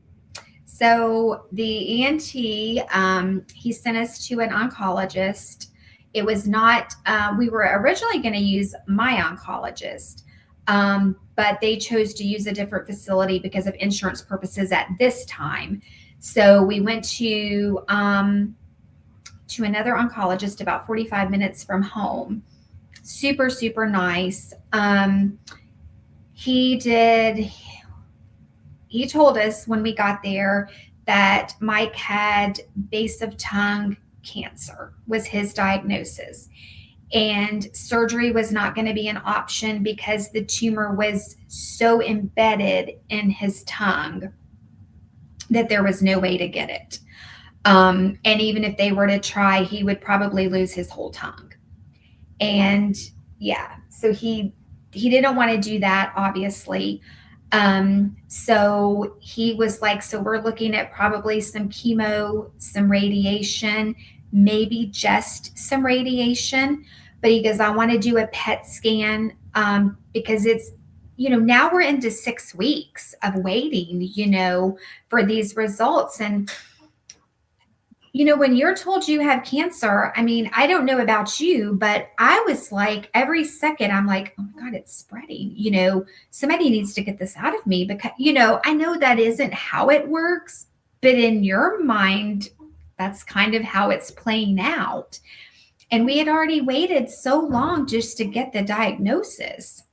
So the ENT, he sent us to an oncologist. It was not, we were originally going to use my oncologist, but they chose to use a different facility because of insurance purposes at this time. So we went to another oncologist about 45 minutes from home. Super, super nice. He did he told us when we got there that Mike had base of tongue cancer was his diagnosis. And surgery was not going to be an option because the tumor was so embedded in his tongue that there was no way to get it. And even if they were to try, he would probably lose his whole tongue. And yeah, so he didn't want to do that, obviously. So he was like, so we're looking at probably some chemo, some radiation, maybe just some radiation. But he goes, I want to do a PET scan because it's, now we're into 6 weeks of waiting, for these results. And when you're told you have cancer, I mean, I don't know about you, but I was like, every second, I'm like, oh my God, it's spreading. Somebody needs to get this out of me because, I know that isn't how it works, but in your mind, that's kind of how it's playing out. And we had already waited so long just to get the diagnosis.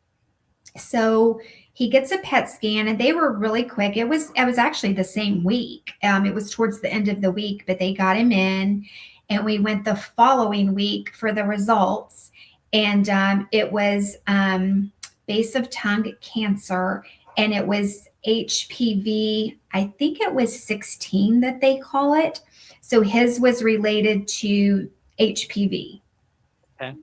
So he gets a PET scan and they were really quick. It was actually the same week. It was towards the end of the week, but they got him in and we went the following week for the results. And it was base of tongue cancer and it was HPV. I think it was 16 that they call it. So his was related to HPV.
Okay.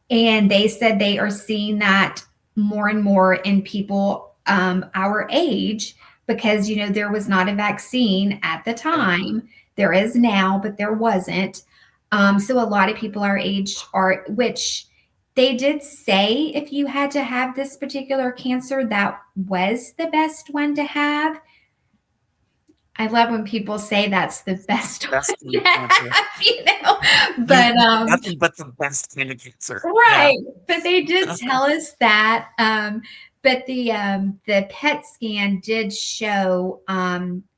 And they said they are seeing that more and more in people our age because, there was not a vaccine at the time. There is now, but there wasn't. So a lot of people our age which they did say if you had to have this particular cancer, that was the best one to have. I love when people say that's the best one to have, but
nothing but the best kind of cancer.
Right. Yeah. But they did tell us that. But the PET scan did show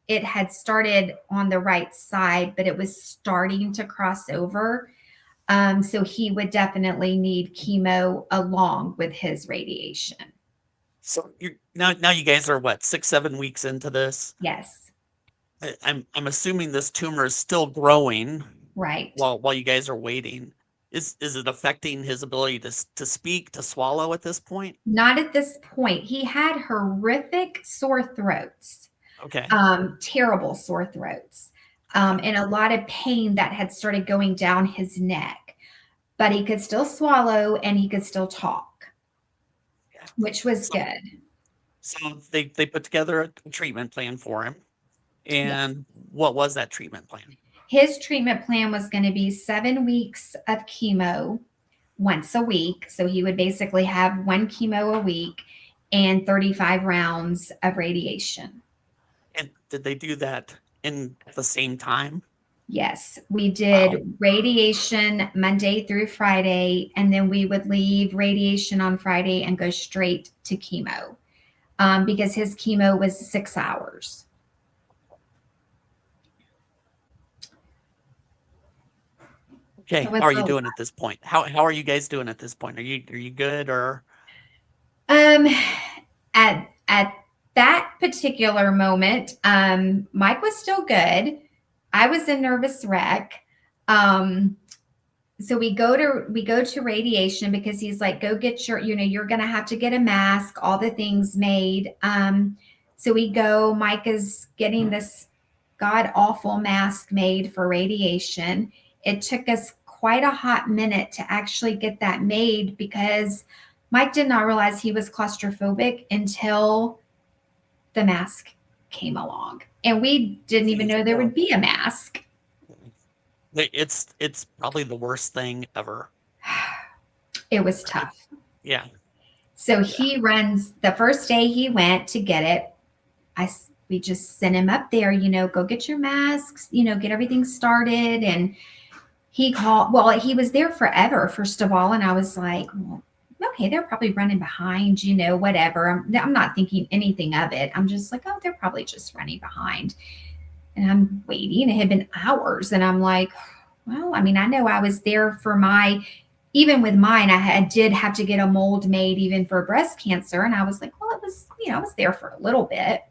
it had started on the right side, but it was starting to cross over. So he would definitely need chemo along with his radiation.
So now you guys are what, 6-7 weeks into this?
Yes.
I'm assuming this tumor is still growing,
right?
While you guys are waiting. Is it affecting his ability to speak, to swallow at this point?
Not at this point. He had horrific sore throats.
Okay.
Terrible sore throats, and a lot of pain that had started going down his neck. But he could still swallow and he could still talk, which was good.
So they put together a treatment plan for him. And what was that treatment plan?
His treatment plan was going to be 7 weeks of chemo once a week. So he would basically have 1 chemo a week and 35 rounds of radiation.
And did they do that at the same time?
Yes, we did radiation Monday through Friday, and then we would leave radiation on Friday and go straight to chemo because his chemo was 6 hours.
Okay, how are you doing at this point? How are you guys doing at this point? Are you good or?
At that particular moment, Mike was still good. I was a nervous wreck. So we go to radiation because he's like, go get your, you're going to have to get a mask, all the things made. So we go, Mike is getting this god awful mask made for radiation. It took us quite a hot minute to actually get that made because Mike did not realize he was claustrophobic until the mask came along, and we didn't even know there would be a mask.
It's probably the worst thing ever.
It was
Right?
tough.
Yeah.
So he runs the first day he went to get it. We just sent him up there, go get your masks, get everything started. And he called, well, he was there forever, first of all. And I was like, well, okay, they're probably running behind, whatever. I'm not thinking anything of it. I'm just like, oh, they're probably just running behind. And I'm waiting. It had been hours. And I'm like, well, I mean, I know I was there for even with mine, I did have to get a mold made even for breast cancer. And I was like, well, it was, I was there for a little bit.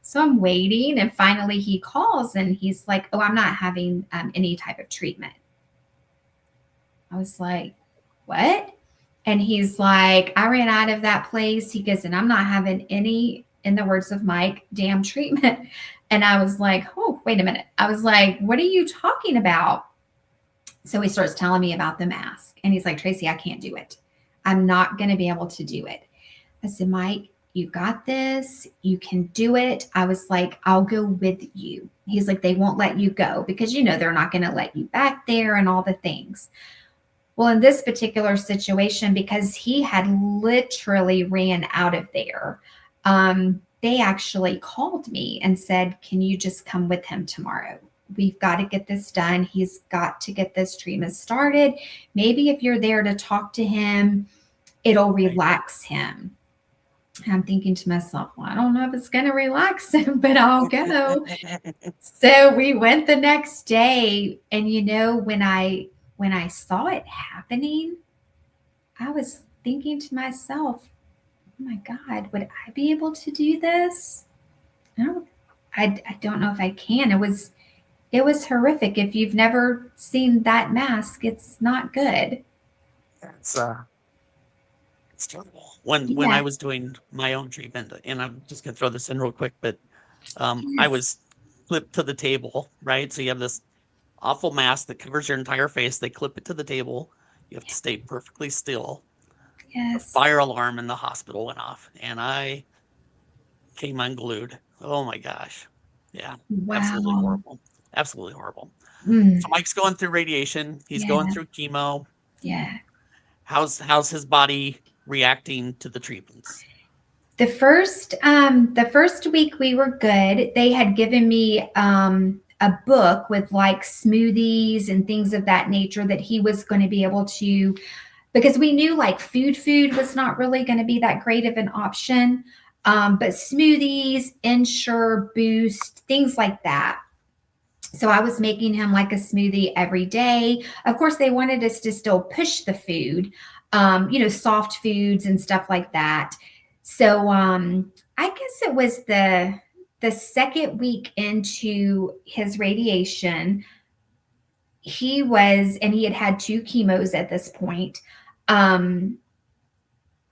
So I'm waiting. And finally he calls and he's like, oh, I'm not having any type of treatment. I was like, what? And he's like, I ran out of that place. He goes, and I'm not having any, in the words of Mike, damn treatment. And I was like, oh, wait a minute. I was like, what are you talking about? So he starts telling me about the mask. And he's like, Tracie, I can't do it. I'm not going to be able to do it. I said, Mike, you got this. You can do it. I was like, I'll go with you. He's like, they won't let you go because, they're not going to let you back there and all the things. Well, in this particular situation, because he had literally ran out of there, they actually called me and said, can you just come with him tomorrow? We've got to get this done. He's got to get this treatment started. Maybe if you're there to talk to him, it'll relax him. And I'm thinking to myself, well, I don't know if it's going to relax him, but I'll go. So we went the next day. And, when I saw it happening, I was thinking to myself, oh my God, would I be able to do this? No, I don't know if I can. It was horrific. If you've never seen that mask, it's not good.
It's terrible. When I was doing my own treatment, and I'm just gonna throw this in real quick, but I was clipped to the table, right? So you have this awful mask that covers your entire face. They clip it to the table. You have to stay perfectly still.
Yes.
The fire alarm in the hospital went off, and I came unglued. Oh my gosh. Yeah.
Wow.
Absolutely horrible. Absolutely horrible.
Mm.
So Mike's going through radiation. He's going through chemo.
Yeah.
How's his body reacting to the treatments?
The first week we were good. They had given me a book with like smoothies and things of that nature that he was going to be able to, because we knew like food was not really going to be that great of an option. But smoothies, Ensure, Boost, things like that. So I was making him like a smoothie every day. Of course, they wanted us to still push the food, soft foods and stuff like that. So I guess it was the second week into his radiation. He had 2 chemos at this point.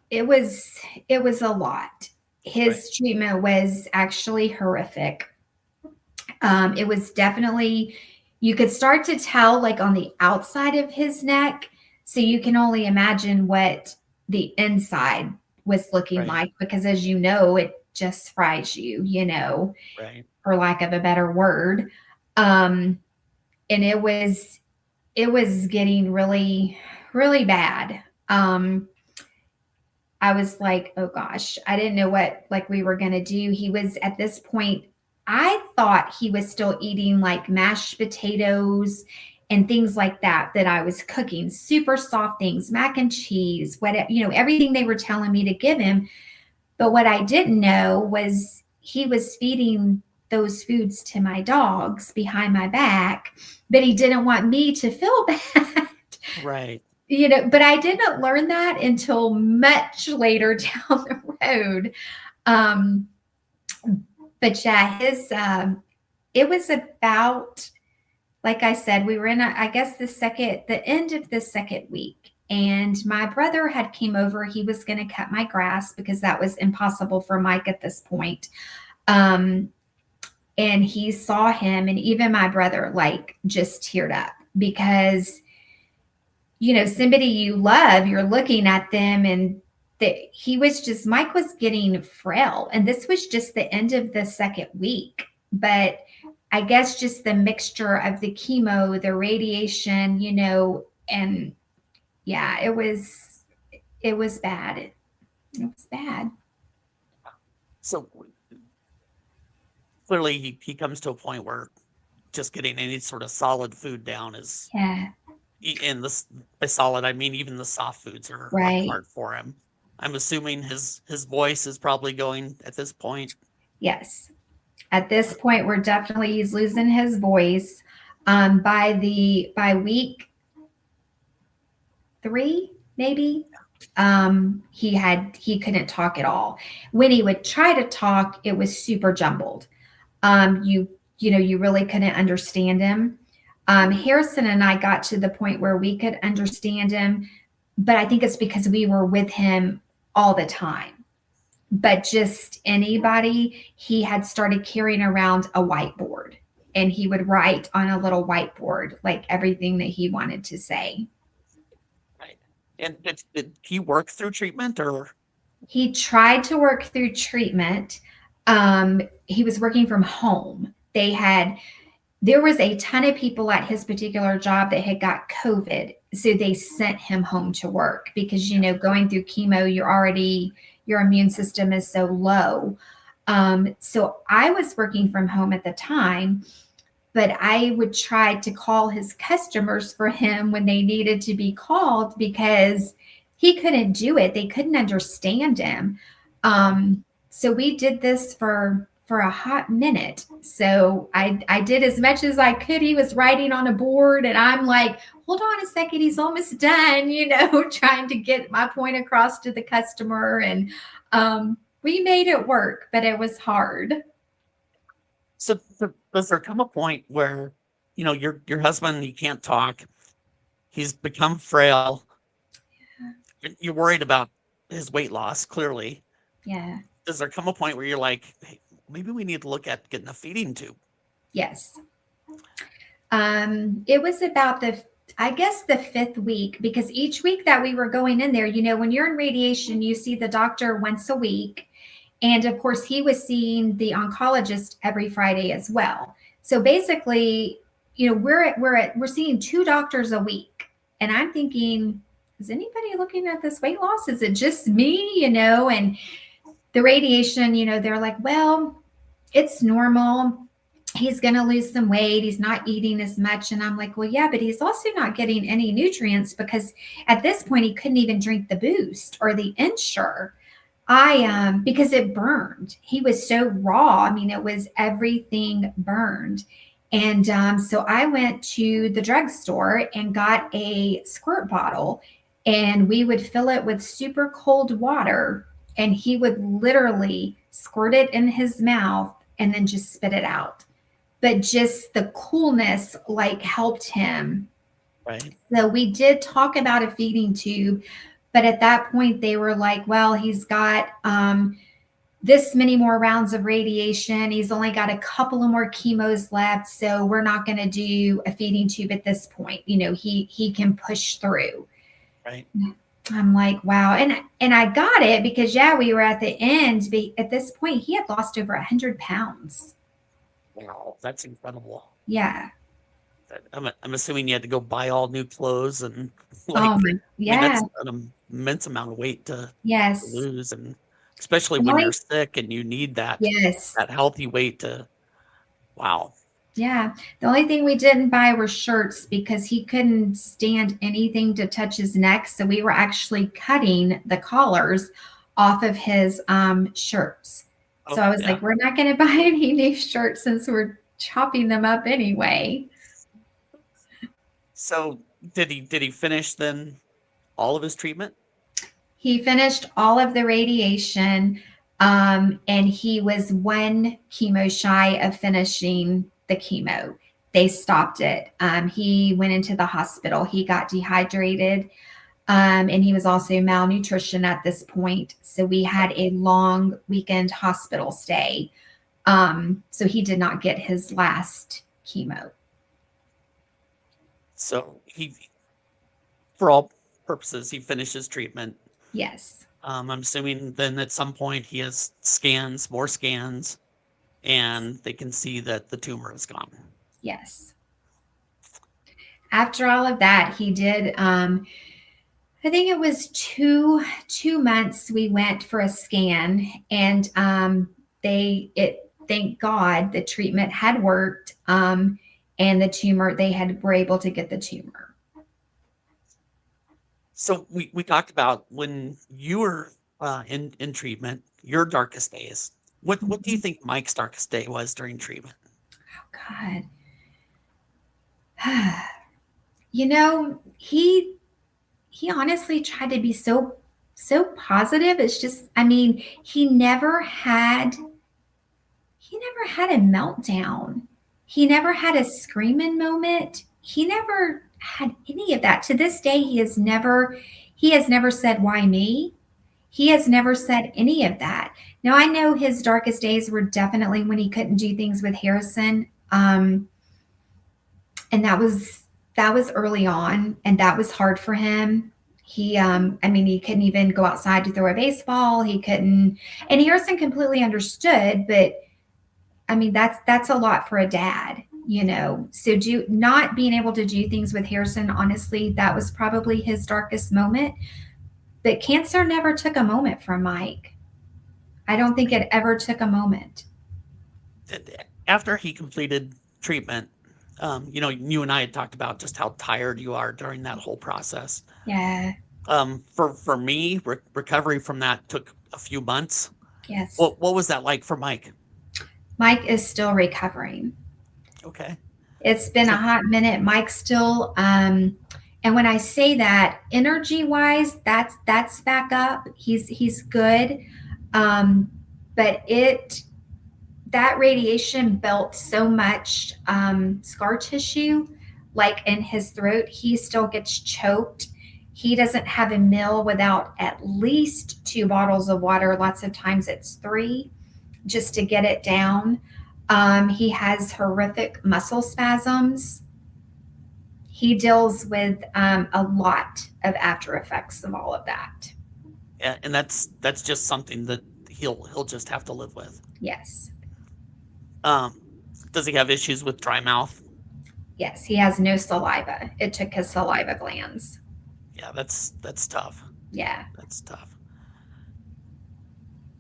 It was a lot. His treatment was actually horrific. It was definitely, you could start to tell like on the outside of his neck. So you can only imagine what the inside was looking like, because as you know, it just fries you, for lack of a better word. And it was getting really, really bad. I was like, oh gosh, I didn't know what we were going to do. He was at this point, I thought he was still eating like mashed potatoes and things like that I was cooking, super soft things, mac and cheese, whatever, everything they were telling me to give him. But what I didn't know was he was feeding those foods to my dogs behind my back, but he didn't want me to feel bad.
Right.
But I didn't learn that until much later down the road. But yeah, it was about, like I said, we were in, the end of the second week, and my brother had came over. He was going to cut my grass because that was impossible for Mike at this point. And he saw him, and even my brother just teared up because, somebody you love, you're looking at them and that Mike was getting frail, and this was just the end of the second week. But I guess just the mixture of the chemo, the radiation, and yeah, it was bad. It was bad.
So clearly he comes to a point where just getting any sort of solid food down is,
Yeah,
in this, by solid, I mean even the soft foods are
right.
hard for him. I'm assuming his voice is probably going at this point.
Yes. At this point, he's losing his voice. By week 3, maybe, he couldn't talk at all. When he would try to talk, it was super jumbled. You really couldn't understand him. Harrison and I got to the point where we could understand him, but I think it's because we were with him all the time. But just anybody, he had started carrying around a whiteboard, and he would write on a little whiteboard like everything that he wanted to say.
Right. And did he work through treatment, or?
He tried to work through treatment. He was working from home. There was a ton of people at his particular job that had got COVID. So they sent him home to work because, going through chemo, your immune system is so low. So I was working from home at the time, but I would try to call his customers for him when they needed to be called because he couldn't do it. They couldn't understand him. So we did this for a hot minute. So I did as much as I could. He was writing on a board, and I'm like, hold on a second, he's almost done, trying to get my point across to the customer. And we made it work, but it was hard.
So does there come a point where, your husband, he can't talk, he's become frail, you're worried about his weight loss, clearly.
Yeah.
Does there come a point where you're like, hey, maybe we need to look at getting a feeding tube?
Yes. It was about the 5th week, because each week that we were going in there, when you're in radiation, you see the doctor once a week. And of course, he was seeing the oncologist every Friday as well. So basically, we're seeing 2 doctors a week. And I'm thinking, is anybody looking at this weight loss? Is it just me? And the radiation, they're like, well, it's normal. He's going to lose some weight. He's not eating as much. And I'm like, well, yeah, but he's also not getting any nutrients, because at this point he couldn't even drink the Boost or the Ensure. Because it burned. He was so raw. I mean, it was everything burned. And so I went to the drugstore and got a squirt bottle, and we would fill it with super cold water, and he would literally squirt it in his mouth and then just spit it out. But just the coolness helped him.
Right.
So we did talk about a feeding tube, but at that point they were like, well, he's got this many more rounds of radiation. He's only got a couple of more chemos left. So we're not going to do a feeding tube at this point. He can push through.
Right.
I'm like, wow. And I got it because, we were at the end. But at this point, he had lost over 100 pounds.
Wow, that's incredible.
Yeah.
I'm assuming you had to go buy all new clothes and
yeah.
That's an immense amount of weight to
Yes.
lose, and especially when you're sick and you need that healthy weight to. Wow.
Yeah. The only thing we didn't buy were shirts because he couldn't stand anything to touch his neck. So we were actually cutting the collars off of his shirts. So I was like, we're not going to buy any new shirts since we're chopping them up anyway.
So did he finish then all of his treatment?
He finished all of the radiation, and he was 1 chemo shy of finishing the chemo. They stopped it. He went into the hospital. He got dehydrated, and he was also malnutrition at this point. So we had a long weekend hospital stay. So he did not get his last chemo.
So he, for all purposes, he finished his treatment.
Yes.
I'm assuming then at some point he has scans, more scans, and they can see that the tumor is gone.
Yes. After all of that, he did. I think it was two months. We went for a scan, and Thank God the treatment had worked, and the tumor were able to get the tumor.
So we talked about when you were in treatment, your darkest days. What do you think Mike's darkest day was during treatment?
Oh God. You know, he honestly tried to be so positive. It's just, I mean, he never had a meltdown. He never had a screaming moment. He never had any of that. To this day, he has never said, "Why me?" He has never said any of that. Now, I know his darkest days were definitely when he couldn't do things with Harrison. And that was early on, and that was hard for him. He he couldn't even go outside to throw a baseball. He couldn't, and Harrison completely understood, but I mean, that's a lot for a dad, you know. So not being able to do things with Harrison, honestly, that was probably his darkest moment. But cancer never took a moment from Mike. I don't think it ever took a moment.
After he completed treatment, you and I had talked about just how tired you are during that whole process.
Yeah.
For me, recovery from that took a few months.
Yes.
What was that like for Mike?
Mike is still recovering.
Okay.
It's been a hot minute. Mike's still, and when I say that, energy wise, that's back up. He's good, but that radiation built so much scar tissue, like in his throat. He still gets choked. He doesn't have a meal without at least 2 bottles of water. Lots of times it's 3, just to get it down. He has horrific muscle spasms. He deals with a lot of after effects of all of that.
Yeah, and that's just something that he'll just have to live with.
Yes.
Does he have issues with dry mouth?
Yes, he has no saliva. It took his saliva glands.
Yeah, that's tough.
Yeah.
That's tough.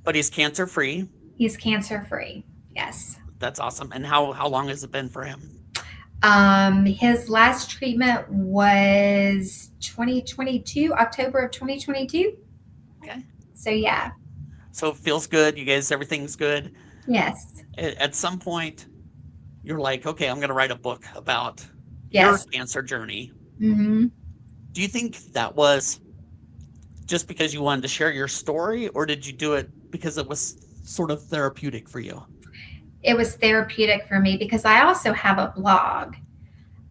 But he's cancer free.
He's cancer free. Yes.
That's awesome. And how long has it been for him?
His last treatment was 2022, October of 2022.
Okay.
So yeah.
So it feels good. You guys, everything's good.
Yes.
At some point, you're like, okay, I'm going to write a book about
Yes.
your cancer journey.
Mm-hmm.
Do you think that was just because you wanted to share your story, or did you do it because it was sort of therapeutic for you?
It was therapeutic for me because I also have a blog.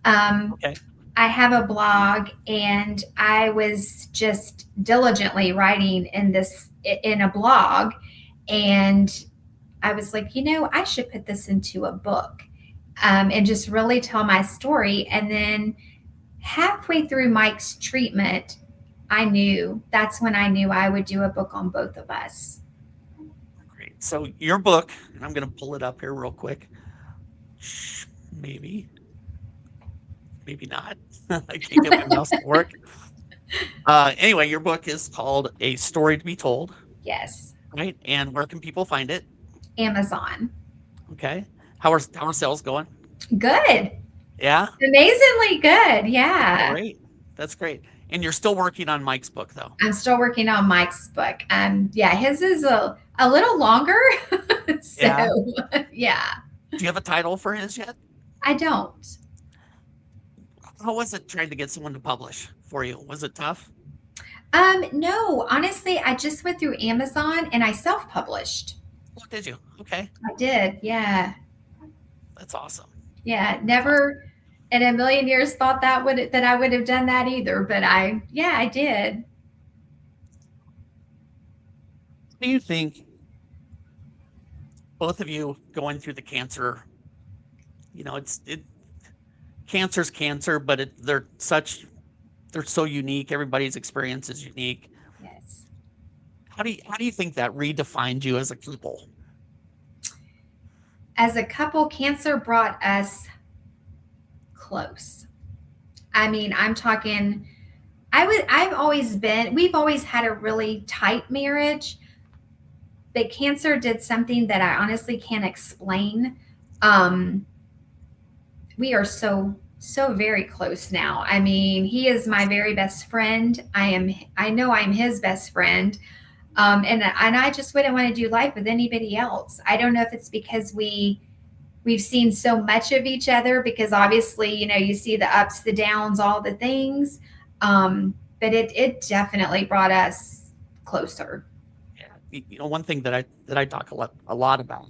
Okay.
I have a blog, and I was just diligently writing in a blog, and I was like, I should put this into a book, and just really tell my story. And then halfway through Mike's treatment, that's when I knew I would do a book on both of us.
Great. So your book, and I'm going to pull it up here real quick. Maybe not. I can't get my mouse to work. Anyway, your book is called A Story to Be Told.
Yes.
Right. And where can people find it?
Amazon.
Okay. How are sales going?
Good.
Yeah.
Amazingly good. Yeah.
Great. That's great. And you're still working on Mike's book, though.
I'm still working on Mike's book. Yeah, his is a little longer. So, yeah.
Do you have a title for his yet?
I don't.
How was it trying to get someone to publish for you? Was it tough?
No, honestly, I just went through Amazon and I self-published.
Oh, did you? Okay.
I did. Yeah.
That's awesome.
Yeah. Never in a million years thought that I would have done that either. But I did.
Do you think both of you going through the cancer, cancer's cancer, but they're so unique. Everybody's experience is unique.
Yes.
how do you think that redefined you as a couple?
As a couple, cancer brought us close. I mean, I'm talking, we've always had a really tight marriage, but cancer did something that I honestly can't explain. Um, we are so very close now. I mean, he is my very best friend. I know I'm his best friend. And I just wouldn't want to do life with anybody else. I don't know if it's because we've seen so much of each other, because obviously, you see the ups, the downs, all the things. But it definitely brought us closer.
Yeah, one thing that I talk a lot about.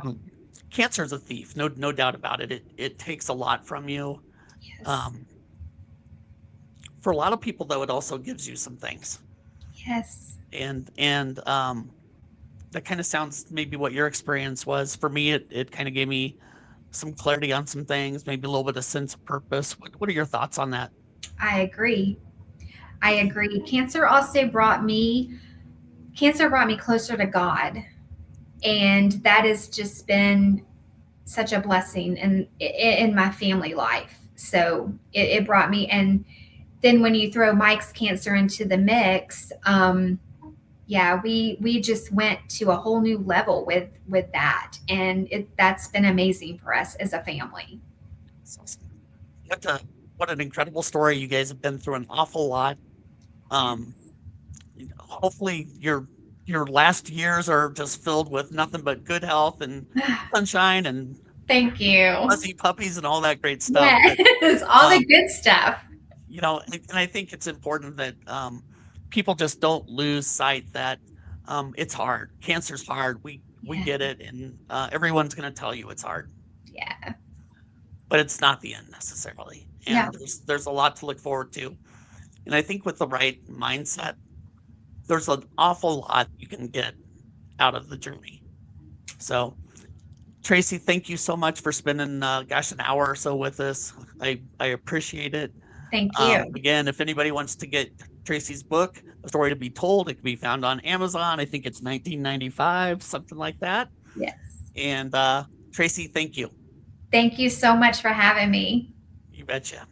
Um, Cancer is a thief, no doubt about it. It takes a lot from you.
Yes.
Um, for a lot of people, though, it also gives you some things,
Yes.
and that kind of sounds maybe what your experience was. For me, it kind of gave me some clarity on some things, maybe a little bit of sense of purpose. What are your thoughts on that?
I agree. I agree. Cancer brought me closer to God. And that has just been such a blessing in my family life. So it brought me, and then when you throw Mike's cancer into the mix, yeah, we just went to a whole new level with that, and that's been amazing for us as a family.
So, what an incredible story. You guys have been through an awful lot. Um, Hopefully your last years are just filled with nothing but good health and sunshine and
Thank you.
fuzzy puppies and all that great stuff. But
Yes, all the
um,
good stuff.
and I think it's important that people just don't lose sight that it's hard. Cancer's hard. We
Yeah,
get it, and everyone's going to tell you it's hard,
yeah,
but it's not the end necessarily.
yeah.
And there's a lot to look forward to. And I think with the right mindset, there's an awful lot you can get out of the journey. So, Tracie, thank you so much for spending, an hour or so with us. I appreciate it.
Thank you.
Again, if anybody wants to get Tracie's book, A Story to Be Told, it can be found on Amazon. I think it's 1995, something like that.
Yes.
And Tracie, thank you.
Thank you so much for having me.
You betcha.